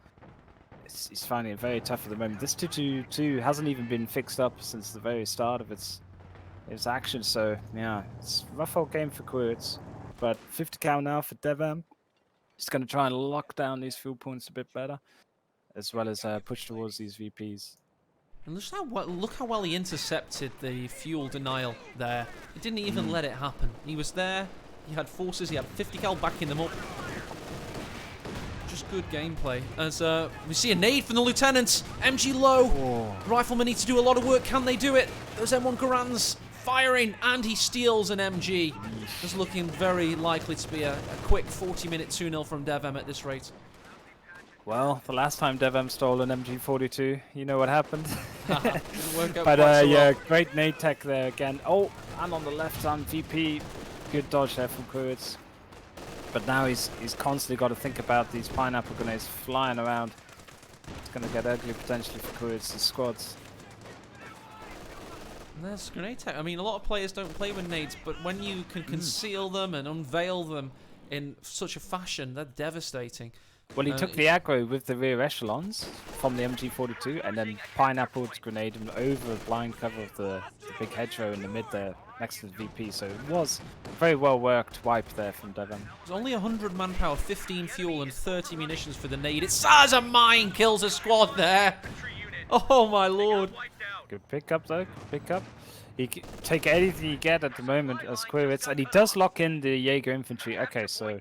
He's finding it very tough at the moment. This 2-2-2 hasn't even been fixed up since the very start of its action, so yeah, it's a rough old game for Quirts. But 50 cal now for Devem. He's going to try and lock down these fuel points a bit better, as well as push towards these VPs. And look how well he intercepted the fuel denial there. He didn't even let it happen. He was there. He had forces. He had 50 cal backing them up. Just good gameplay. As we see a nade from the lieutenants. MG low. Oh. Riflemen need to do a lot of work. Can they do it? Those M1 Garans firing, and he steals an MG. Just looking very likely to be a quick 40-minute 2-0 from Devem at this rate. Well, the last time Devem stole an MG42, you know what happened. Didn't work out But quite so yeah, well. great nade tech there again. Oh, and on the left hand VP, good dodge there from Kurtz. But now he's constantly got to think about these pineapple grenades flying around. It's going to get ugly potentially for Kurtz's squads. And there's grenade tech. I mean, a lot of players don't play with nades, but when you can conceal them and unveil them in such a fashion, they're devastating. Well, he took the aggro with the rear echelons from the MG42 and then pineappled grenade him over the blind cover of the big hedgerow in the mid there next to the VP. So it was a very well worked wipe there from Devem. There's only 100 manpower, 15 fuel, and 30 munitions for the nade. It's as a mine kills a squad there. Oh my lord. Good pickup though, good pickup. He can take anything you get at the moment as Quirits, and he does lock in the Jaeger infantry. Okay, so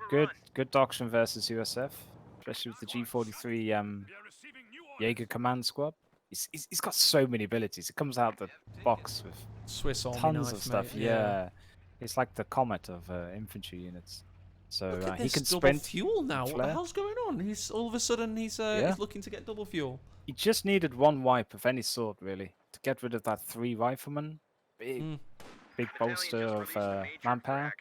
good doctrine versus USF, especially with the G43 Jaeger command squad. He's got so many abilities. It comes out the box with Swiss Army tons knife, of stuff. mate. Yeah, it's like the Comet of infantry units. So Look at he this can double sprint. fuel now. What flare. the hell's going on? He's all of a sudden he's looking to get double fuel. He just needed one wipe of any sort, really, to get rid of that 3 riflemen. Big bolster of manpower.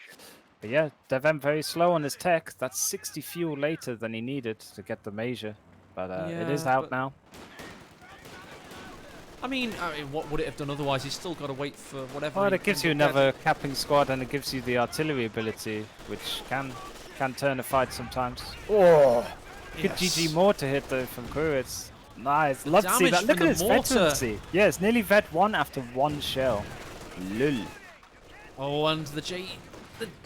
But yeah, Devem very slow on his tech. That's 60 fuel later than he needed to get the measure. But it is out now. I mean, what would it have done otherwise? He's still got to wait for whatever. Well, it gives you another capping squad, and it gives you the artillery ability, which can turn a fight sometimes. Oh, good GG mortar hit though from Kurits. Nice, love to see that. Look at his veterancy. Yeah, it's nearly vet 1 after 1 shell. Lul. Oh, and the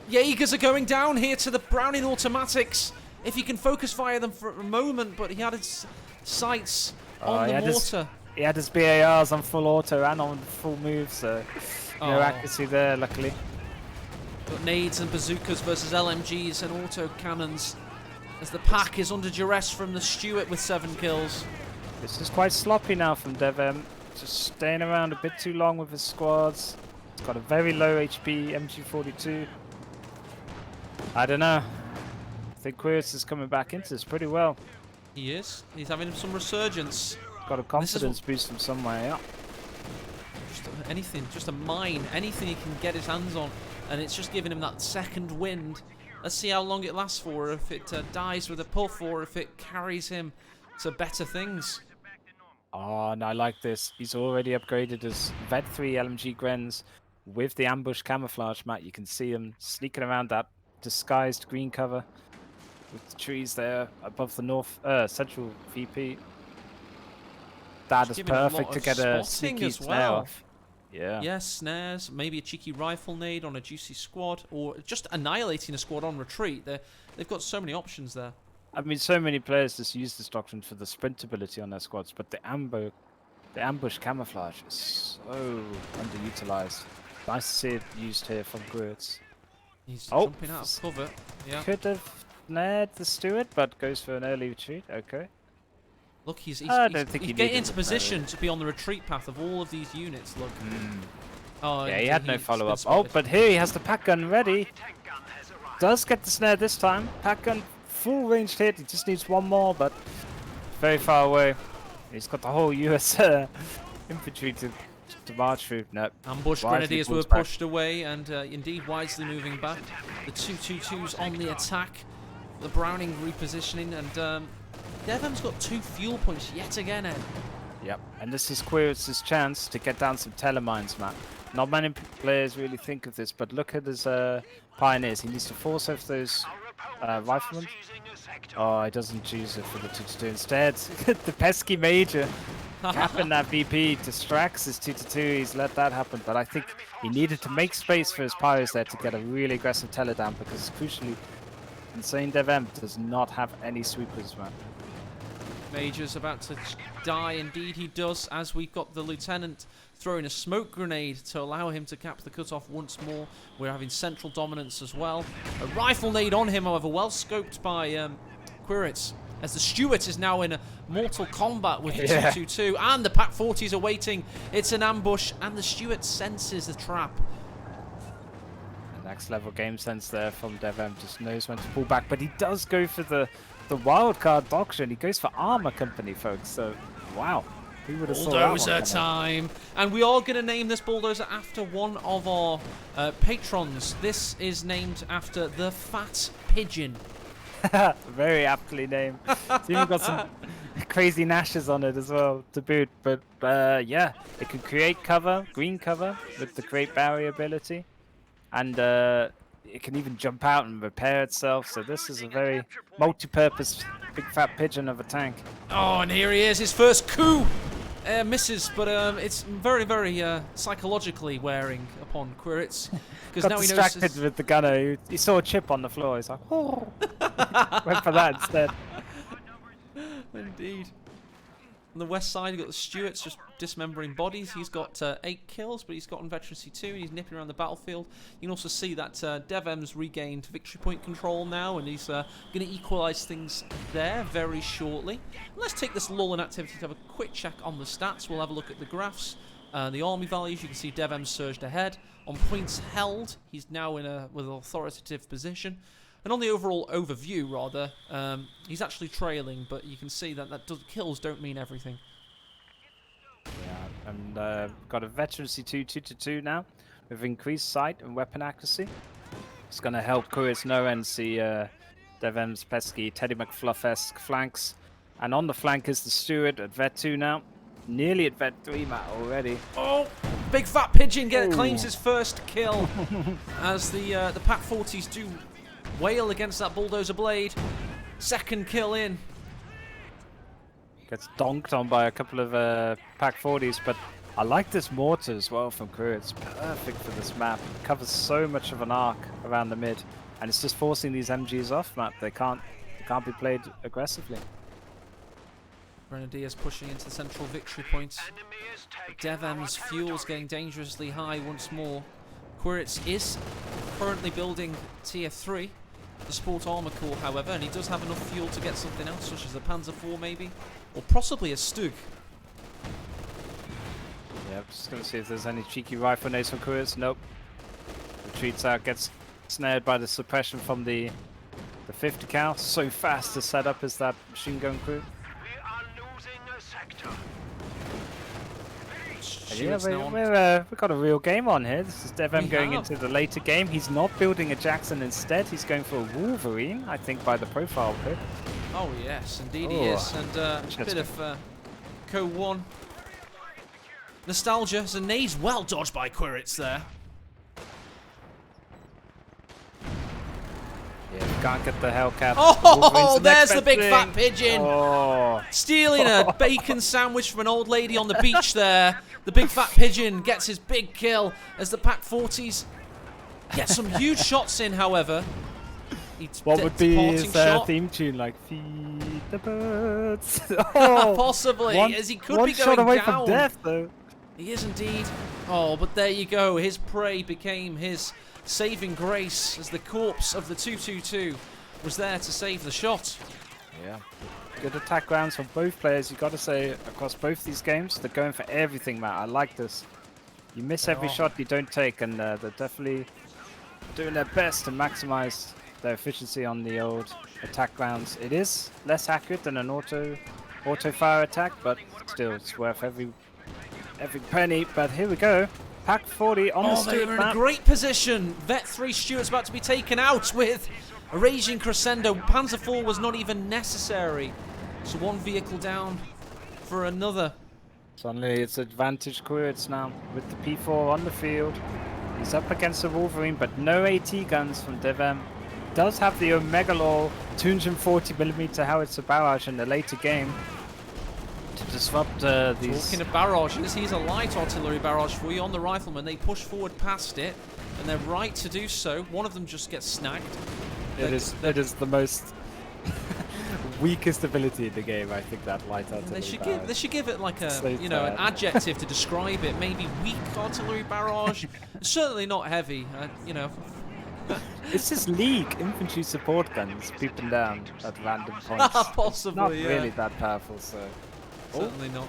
Jaegers are going down here to the Browning automatics. If he can focus fire them for a moment, but he had his sights on the mortar. He had his BARs on full auto and on full move, so no accuracy there, luckily. Got nades and bazookas versus LMGs and auto cannons as the pack is under duress from the Stuart with 7 kills. This is quite sloppy now from Devem. Just staying around a bit too long with his squads. He's got a very low HP MG42. I don't know. I think Quirts is coming back into this pretty well. He is. He's having some resurgence. Got a confidence boost from somewhere, yeah. Just anything, just a mine, anything he can get his hands on, and it's just giving him that second wind. Let's see how long it lasts for, if it dies with a puff, or if it carries him to better things. Oh, and I like this. He's already upgraded his Ved 3 LMG Grens with the ambush camouflage mat. You can see him sneaking around that disguised green cover with the trees there above the central VP. That is perfect to get a sneaky snare off. Yeah. Yes, snares, maybe a cheeky rifle nade on a juicy squad, or just annihilating a squad on retreat. They've got so many options there. I mean, so many players just use this doctrine for the sprint ability on their squads, but the ambush camouflage is so underutilized. Nice to see it used here from Quirts. He's jumping out of cover. Yeah. Could have snared the Stuart, but goes for an early retreat. Okay. Look, he's getting into position to be on the retreat path of all of these units. Look. Oh, yeah, he had no follow-up. Oh, but here he has the pack gun ready. Does get the snare this time. Pack gun full ranged hit. He just needs one more, but very far away. He's got the whole US infantry to march through. No. Ambush grenadiers were pushed away, and indeed wisely moving back. The 222s on the attack. The Browning repositioning, and Devem's got 2 fuel points yet again, Ed. Yep, and this is Quirrex's chance to get down some telemines, Matt. Not many players really think of this, but look at his pioneers. He needs to force off those riflemen. Oh, he doesn't choose it for the 2-2. Instead, the pesky major capping that VP distracts his 2-2. He's let that happen, but I think he needed to make space for his pyros there to get a really aggressive teledown, because crucially, Insane DevM does not have any sweepers, man. Major's about to die, indeed he does, as we've got the Lieutenant throwing a smoke grenade to allow him to cap the cutoff once more. We're having central dominance as well. A rifle nade on him, however, well scoped by Quirrix, as the Stuart is now in a mortal combat with the 2-2-2, and the Pak-40s are waiting. It's an ambush, and the Stuart senses the trap. Next level game sense there from DevM, just knows when to pull back, but he does go for the wild card doctrine. He goes for armor company, folks. So, wow. Who would have thought that one Bulldozer time. And we are going to name this bulldozer after one of our patrons. This is named after the Fat Pigeon. Very aptly named. It's even got some crazy nashes on it as well to boot. But yeah, it can create cover, green cover, with the Great Barrier ability. And it can even jump out and repair itself. So this is a very multi-purpose big fat pigeon of a tank. Oh, and here he is, his first coup. Misses, but it's very, very psychologically wearing upon Quirrix. Got now distracted he knows with the gunner. He saw a chip on the floor. He's like, oh. Went for that instead. Indeed. On the west side, you've got the Stuarts just dismembering bodies. He's got 8 kills, but he's got on Veterancy 2, and he's nipping around the battlefield. You can also see that DevM's regained victory point control now, and he's going to equalise things there very shortly. Let's take this lull in activity to have a quick check on the stats. We'll have a look at the graphs. The army values, you can see DevM surged ahead. On points held, he's now in with an authoritative position. And on the overall overview, rather, he's actually trailing, but you can see that kills don't mean everything. Yeah, and got a Veterancy 2 2-2 now, with increased sight and weapon accuracy. It's going to help Quirrix no end see DevM's pesky Teddy McFluff-esque flanks. And on the flank is the Steward at Vet 2 now. Nearly at Vet 3, Matt, already. Oh! Big fat pigeon claims his first kill as the Pak-40s do wail against that bulldozer blade. Second kill in. Gets donked on by a couple of Pak-40s, but I like this mortar as well from Crew. It's perfect for this map. It covers so much of an arc around the mid, and it's just forcing these MGs off map. They can't be played aggressively. Grenadiers pushing into the central victory point. DevM's fuel's getting dangerously high once more. Quirrix is currently building tier 3, the Sport Armor Core, however, and he does have enough fuel to get something else, such as the Panzer IV maybe, or possibly a Stug. Yeah, I'm just going to see if there's any cheeky rifle nades from Quirrix. Nope. Retreats out, gets snared by the suppression from the 50 cal. So fast to set up is that machine gun crew. Yeah, we've got a real game on here. This is DevM going into the later game. He's not building a Jackson instead. He's going for a Wolverine, I think, by the profile pick. Oh, yes, indeed he is. And a bit of Co-1 nostalgia. So nades well dodged by Quirrix there. Yeah, can't get the Hellcat. Oh, there's the big fat pigeon. Oh. Stealing a bacon sandwich from an old lady on the beach there. The big fat pigeon gets his big kill as the Pak-40s get some huge shots in, however. What would be his theme tune, like feed the birds? Oh, possibly, as he could be going shot away down. From death, though. He is indeed. Oh, but there you go. His prey became his saving grace as the corpse of the 2-2-2 was there to save the shot. Yeah. Good attack rounds from both players, you got to say, across both these games. They're going for everything, Matt. I like this. You miss every shot you don't take, and they're definitely doing their best to maximize their efficiency on the old attack rounds. It is less accurate than an auto fire attack, but still, it's worth every penny. But here we go. Pak-40 on the Stuart they were in map. a great position. Vet 3 Stuart's about to be taken out with a raging crescendo. Panzer IV was not even necessary. So one vehicle down for another. Suddenly it's advantage Quirits now with the P4 on the field. He's up against the Wolverine, but no AT guns from Devem. Does have the Omega Law 240mm howitzer barrage in the later game to disrupt these. Talking of barrages, here's a light artillery barrage for you on the Rifleman. They push forward past it, and they're right to do so. One of them just gets snagged. It is the most weakest ability in the game, I think, that light artillery barrage. They should give it like a So an adjective to describe it. Maybe weak artillery barrage. Certainly not heavy. It's just League infantry support guns peeping down at random points. Possibly, not yeah. really that powerful, so. Certainly not.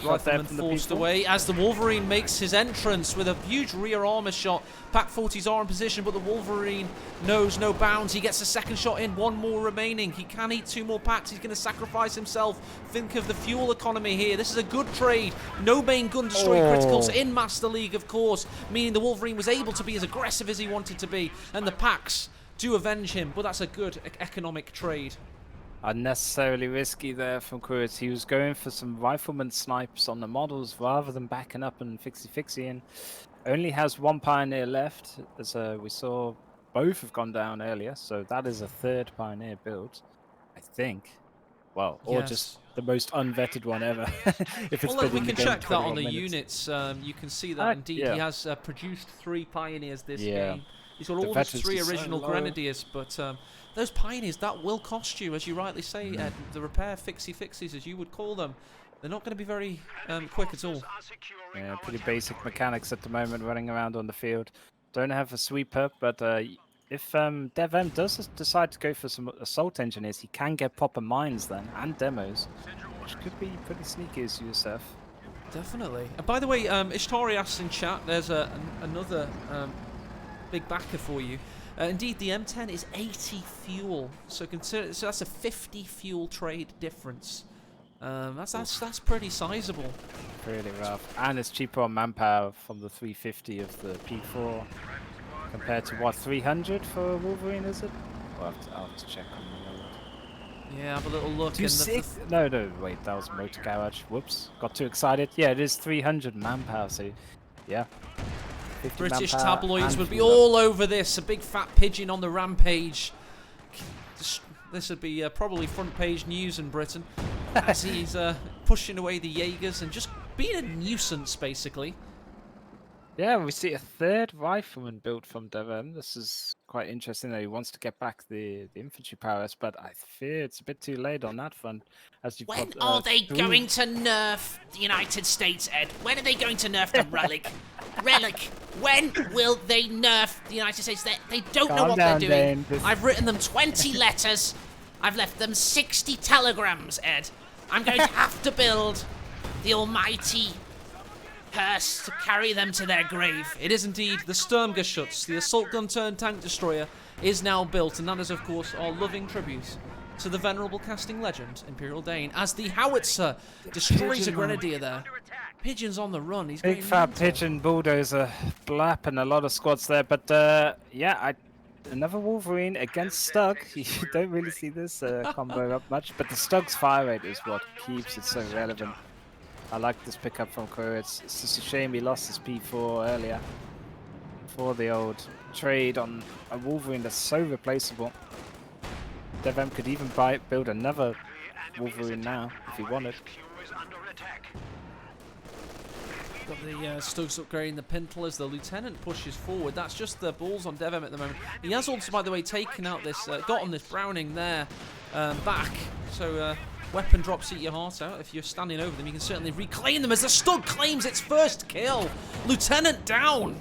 Shot there Rifleman from the forced people. away as the Wolverine makes his entrance with a huge rear armor shot. Pack 40s are in position, but the Wolverine knows no bounds. He gets a second shot in, one more remaining. He can eat 2 more packs. He's going to sacrifice himself. Think of the fuel economy here. This is a good trade. No main gun destroy criticals in Master League, of course, meaning the Wolverine was able to be as aggressive as he wanted to be, and the packs do avenge him, but that's a good economic trade. Unnecessarily risky there from Quirits. He was going for some rifleman snipes on the models rather than backing up and fixie and only has 1 Pioneer left, as we saw both have gone down earlier, so that is a 3rd Pioneer build, I think. Well, or just the most unvetted one ever. If it's Well, we been in the can game check that on 21 the minutes. units. You can see that indeed he has produced 3 Pioneers this game. He's got all his 3 original Grenadiers, but those Pioneers, that will cost you, as you rightly say, Ed. The repair fixies, as you would call them, they're not going to be very quick at all. Yeah, pretty basic mechanics at the moment running around on the field. Don't have a sweeper, but if DevM does decide to go for some assault engineers, he can get proper mines then, and demos, which could be pretty sneaky as USF. Definitely. And by the way, Ishtari asks in chat, there's another big backer for you. Indeed, the M10 is 80 fuel, so that's a 50 fuel trade difference. That's pretty sizable. Really rough, and it's cheaper on manpower from the 350 of the P4 compared to what 300 for Wolverine, is it? I'll have to check on the load. Yeah, have a little look. No, wait, that was Motor Garage. Whoops, got too excited. Yeah, it is 300 manpower, so yeah. British tabloids would be all over this. A big fat pigeon on the rampage. This would be probably front page news in Britain as he's pushing away the Jaegers and just being a nuisance, basically. Yeah, we see a 3rd rifleman built from Devon. This is quite interesting that he wants to get back the infantry prowess, but I fear it's a bit too late on that front. As you've When got, are they going to nerf the United States, Ed? When are they going to nerf the Relic? Relic, when will they nerf the United States? They don't know what they're doing. I've written them 20 letters. I've left them 60 telegrams, Ed. I'm going to have to build the almighty hearse to carry them to their grave. It is indeed the Sturmgeschütz, the assault gun turned tank destroyer, is now built, and that is, of course, our loving tribute to the venerable casting legend, Imperial Dane, as the howitzer destroys a grenadier there. Pigeon's on the run. He's big fat pigeon bulldozer blapping a lot of squads there, but yeah, another Wolverine against Stug. You don't really see this combo up much, but the Stug's fire rate is what keeps it so relevant. I like this pickup from Quirits. It's just a shame he lost his P4 earlier for the old trade on a Wolverine that's so replaceable. DevM could even build another Wolverine now if he wanted. Got the Stugs upgrading the Pintle as the Lieutenant pushes forward. That's just the balls on Devem at the moment. He has also, by the way, taken out this, got on this Browning there back. So weapon drops eat your heart out. If you're standing over them, you can certainly reclaim them as the Stug claims its first kill. Lieutenant down.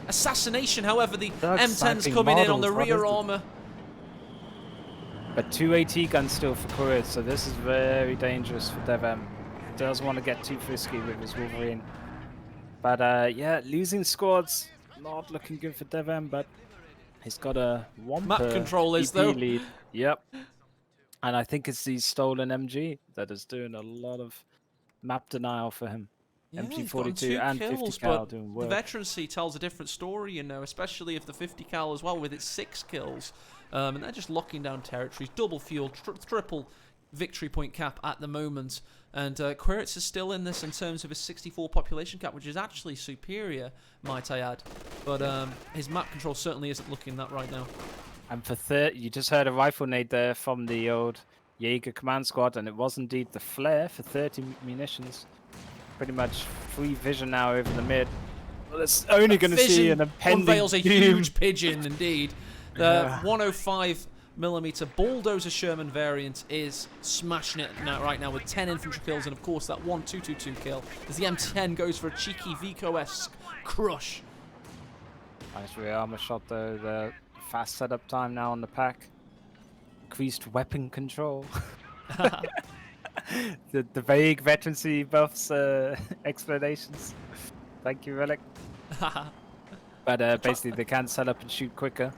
Assassination, however, the M10's coming in on the rear armor. But 2 AT guns still for Quirits, so this is very dangerous for Devem. Doesn't want to get too frisky with his Wolverine. But yeah, losing squads, not looking good for Devem, but he's got a Wampa map control is, EP though. lead. Yep. And I think it's the stolen MG that is doing a lot of map denial for him. Yeah, MG42 and 50 cal doing work. The veterancy tells a different story, you know, especially if the 50 cal as well with its 6 kills. And they're just locking down territories, double fuel, triple victory point cap at the moment. And Quiritz is still in this in terms of his 64 population cap, which is actually superior, might I add. But his map control certainly isn't looking that right now. And for you just heard a rifle nade there from the old Jaeger command squad, and it was indeed the flare for 30 munitions. Pretty much free vision now over the mid. Well, it's only going to see an impending unveils a doom. huge pigeon indeed. The 105mm bulldozer Sherman variant is smashing it right now with 10 infantry kills, and of course that 1-2-2-2 kill as the M10 goes for a cheeky Vico-esque crush. Nice rear armor shot though. The fast setup time now on the pack. Increased weapon control. the vague veterancy buffs explanations. Thank you, Relic. But basically they can set up and shoot quicker.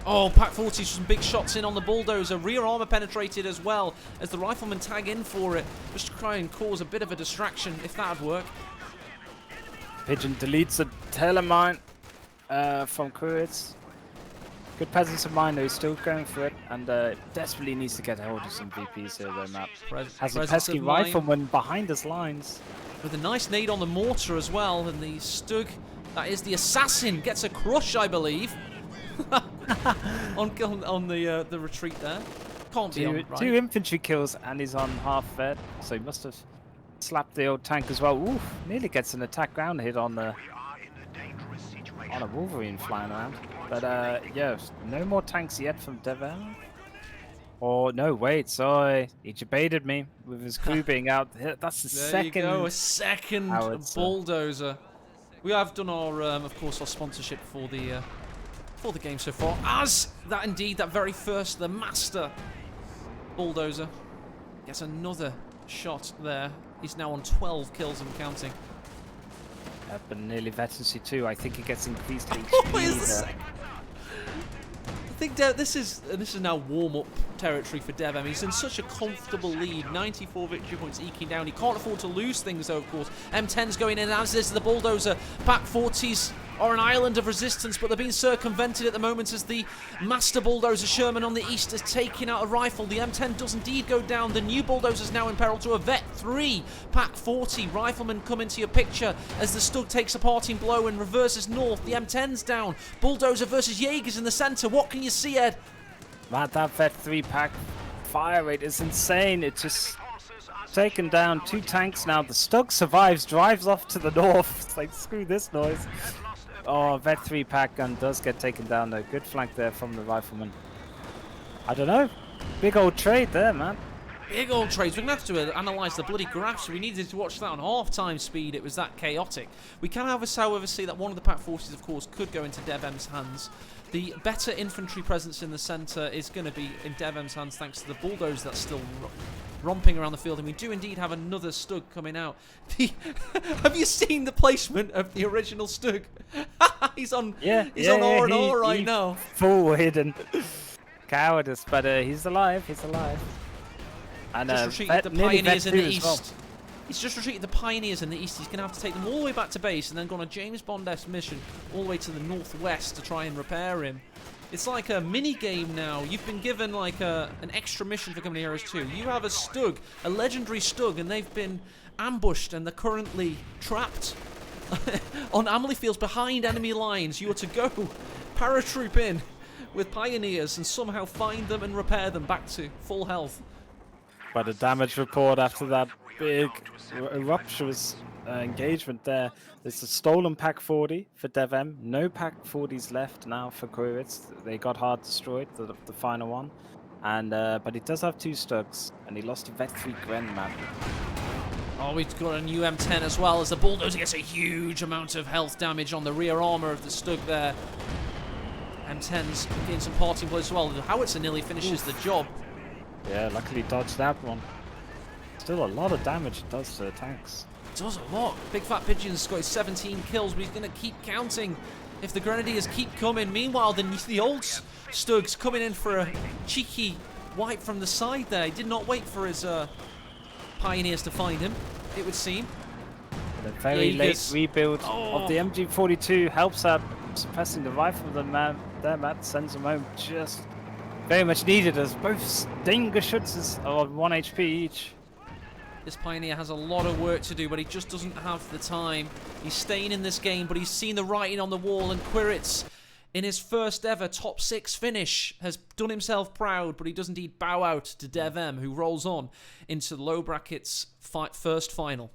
Oh, Pack 40 some big shots in on the bulldozer. Rear armor penetrated as well as the riflemen tag in for it. Just to try and cause a bit of a distraction, if that would work. Pigeon deletes a telemine from Quiritz. Good presence of mind though, he's still going for it, and desperately needs to get hold of some VPs here though, map. Has a pesky rifleman behind his lines. With a nice nade on the mortar as well, and the Stug, that is the assassin, gets a crush, I believe. on the retreat there. Can't be on, right? 2 infantry kills and he's on half vet, so he must have slapped the old tank as well. Oof, nearly gets an attack ground hit on a Wolverine flying around. But yeah, no more tanks yet from Devon. Oh no, wait, sorry, he debated me with his crew being out. That's the second. There you go, a second bulldozer. We have done our, of course, our sponsorship for the game so far. As that indeed, that very first, the Master bulldozer gets another shot there. He's now on 12 kills and counting. But nearly veterancy too. I think he gets increased HP. I think this is now warm-up territory for Devem. He's in such a comfortable lead, 94 victory points eking down. He can't afford to lose things though, of course. M10's going in, as is the bulldozer. Pack 40s are an island of resistance, but they're being circumvented at the moment as the Master Bulldozer Sherman on the east is taking out a rifle. The M10 does indeed go down. The new bulldozer's now in peril to a Vet 3. Pack 40 riflemen come into your picture as the Stug takes a parting blow and reverses north. The M10's down. Bulldozer versus Jaegers in the centre. What can you see, Ed? Man, that Vet 3 pack fire rate is insane. It's just taken down 2 tanks now. The Stug survives, drives off to the north. It's like, screw this noise. Oh, Vet 3 pack gun does get taken down though. Good flank there from the rifleman. I don't know. Big old trade there, man. Big old trades. We're going to have to analyse the bloody graphs. We needed to watch that on half-time speed. It was that chaotic. We can, however, see that one of the Pack forces, of course, could go into Devem's hands. The better infantry presence in the centre is going to be in Devem's hands thanks to the bulldozer that's still romping around the field, and we do indeed have another Stug coming out. Have you seen the placement of the original Stug? He's on R&R right now. Full hidden cowardice, but he's alive. He's alive. And just retreated the Pioneers in the east. Well. He's just retreated the Pioneers in the east. He's going to have to take them all the way back to base and then go on a James Bond-esque mission all the way to the northwest to try and repair him. It's like a mini-game now. You've been given like an extra mission for Company Heroes 2. You have a Stug, a legendary Stug, and they've been ambushed and they're currently trapped on Amelie Fields behind enemy lines. You are to go paratroop in with Pioneers and somehow find them and repair them back to full health. But a damage report after that big eruptuous engagement there. There's a stolen Pack 40 for Devem. No Pack 40s left now for Quiritz. They got hard destroyed, the final one. And but he does have 2 Stugs, and he lost a Vet 3 Gren map. Oh, we've got a new M10 as well as the bulldozer gets a huge amount of health damage on the rear armor of the Stug there. M10's getting some parting blows as well. The howitzer nearly finishes the job. Yeah, luckily dodged that one. Still a lot of damage it does to the tanks. It does a lot. Big Fat Pigeon's got his 17 kills, but he's going to keep counting if the Grenadiers keep coming. Meanwhile, the old Stug's coming in for a cheeky wipe from the side there. He did not wait for his Pioneers to find him, it would seem. The very late rebuild of the MG42 helps out suppressing the rifle. The man there, Matt, sends him home just very much needed as both Stinger Schutzes are on 1 HP each. This Pioneer has a lot of work to do, but he just doesn't have the time. He's staying in this game, but he's seen the writing on the wall, and Quiritz, in his first ever top 6 finish, has done himself proud, but he does indeed bow out to DevM, who rolls on into the low brackets first final.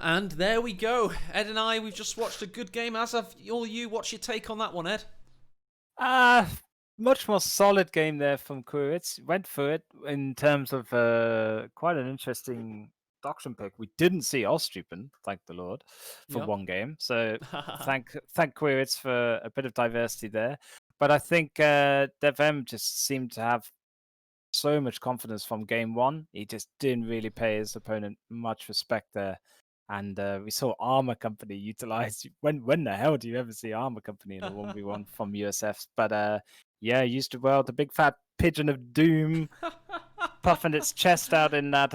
And there we go. Ed and I, we've just watched a good game, as have all you. What's your take on that one, Ed? Much more solid game there from Quiritz. Went for it in terms of quite an interesting doctrine pick. We didn't see Ostrypen, thank the Lord, for one game. So thank Quiritz for a bit of diversity there. But I think DevM just seemed to have so much confidence from game one. He just didn't really pay his opponent much respect there. And we saw Armor Company utilized. When the hell do you ever see Armor Company in a 1v1 from USF? But yeah, used to well the big fat pigeon of doom, puffing its chest out in that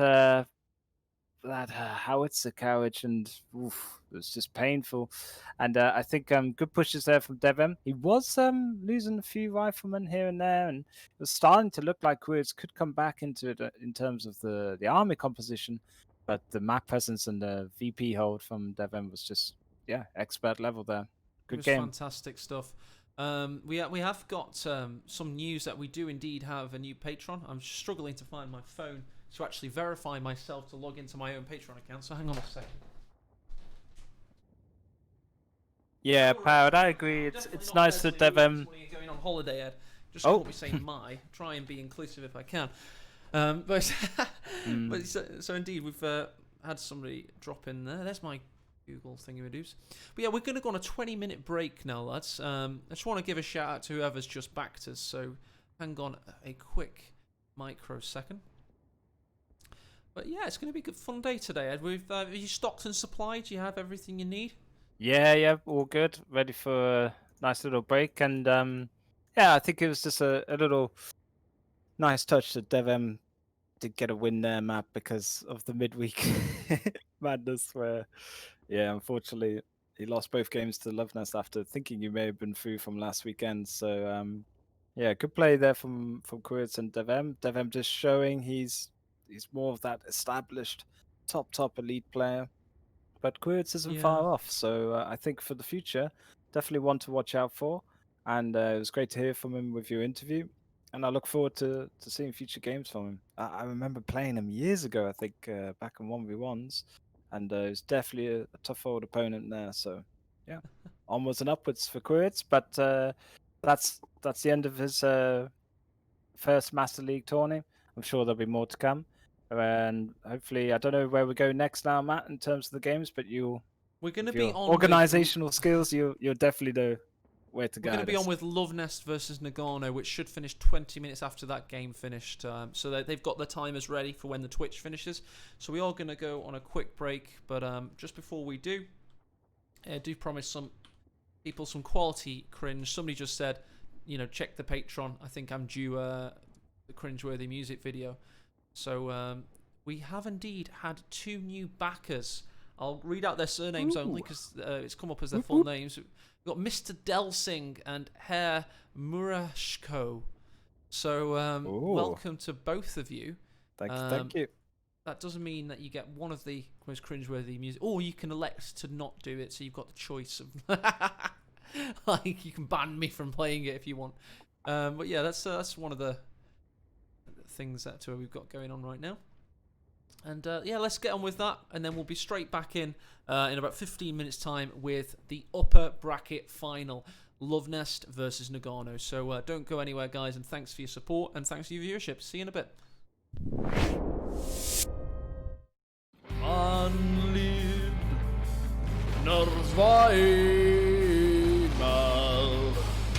howitzer carriage, and oof, it was just painful. And I think good pushes there from DevM. He was losing a few riflemen here and there, and it was starting to look like Quiritz could come back into it in terms of the army composition. But the map presence and the VP hold from DevM was just, expert level there. Good game. Fantastic stuff. We have got some news that we do indeed have a new patron. I'm struggling to find my phone to actually verify myself to log into my own Patreon account, so hang on a second. Yeah, Powered, I agree. It's nice that DevM... When you're going on holiday, Ed. Just call me saying my. Try and be inclusive if I can. But so indeed, we've had somebody drop in there. There's my Google thingy-madoos. But yeah, we're going to go on a 20-minute break now, lads. I just want to give a shout-out to whoever's just backed us, so hang on a quick microsecond. But yeah, it's going to be a good fun day today, Ed. Are you stocked and supplied? Do you have everything you need? Yeah, all good. Ready for a nice little break. And I think it was just a little nice touch that DevM did get a win there, Matt, because of the midweek madness where, unfortunately, he lost both games to Lovenest after thinking he may have been through from last weekend. So, good play there from Quiritz and DevM. DevM just showing he's more of that established top elite player. But Quiritz isn't far off. So I think for the future, definitely one to watch out for. And it was great to hear from him with your interview. And I look forward to seeing future games from him. I remember playing him years ago, I think, back in 1v1s. And it was definitely a tough old opponent there. So, yeah, onwards and upwards for Quiritz. But that's the end of his first Master League tourney. I'm sure there'll be more to come. And hopefully, I don't know where we go next now, Matt, in terms of the games, but we're going to be on organizational skills. You'll definitely know where to go. We're going to be on with Lovenest versus Nagano, which should finish 20 minutes after that game finished. So they've got the timers ready for when the Twitch finishes. So we are going to go on a quick break. But just before we do, I do promise some people some quality cringe. Somebody just said, check the Patreon. I think I'm due the cringeworthy music video. So we have indeed had 2 new backers. I'll read out their surnames only because it's come up as their full names. We've got Mr. Delsing and Herr Murashko. So welcome to both of you. Thank you. That doesn't mean that you get one of the most cringeworthy music, or you can elect to not do it. So you've got the choice of, like, you can ban me from playing it if you want. But yeah, that's one of the things that we've got going on right now. And let's get on with that, and then we'll be straight back in about 15 minutes time with the upper bracket final, Lovenest versus Nagano. So don't go anywhere, guys, and thanks for your support and thanks for your viewership. See you in a bit. Man lebt nur zweimal.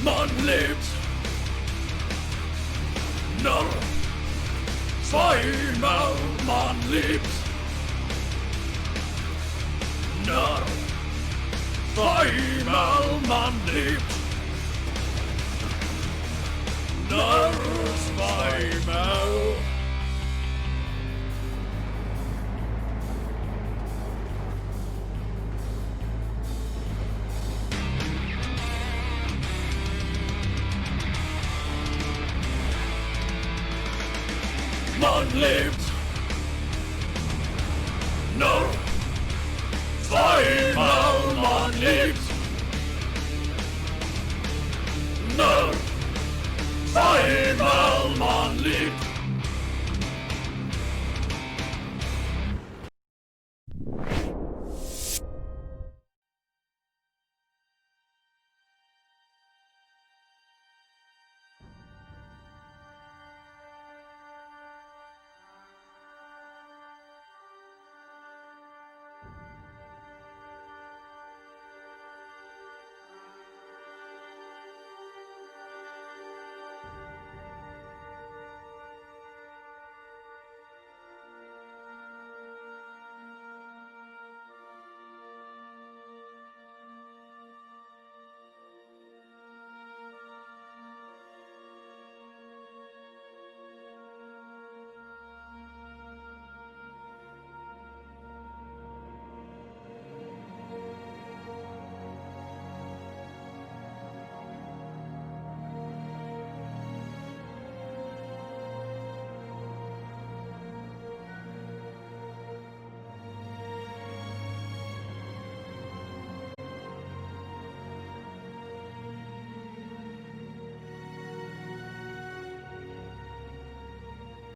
Man lebt nur zweimal. man lebt. Nur zweimal man lebt. Nur zweimal. Man lebt. Nur zweimal man lebt. Nur zweimal.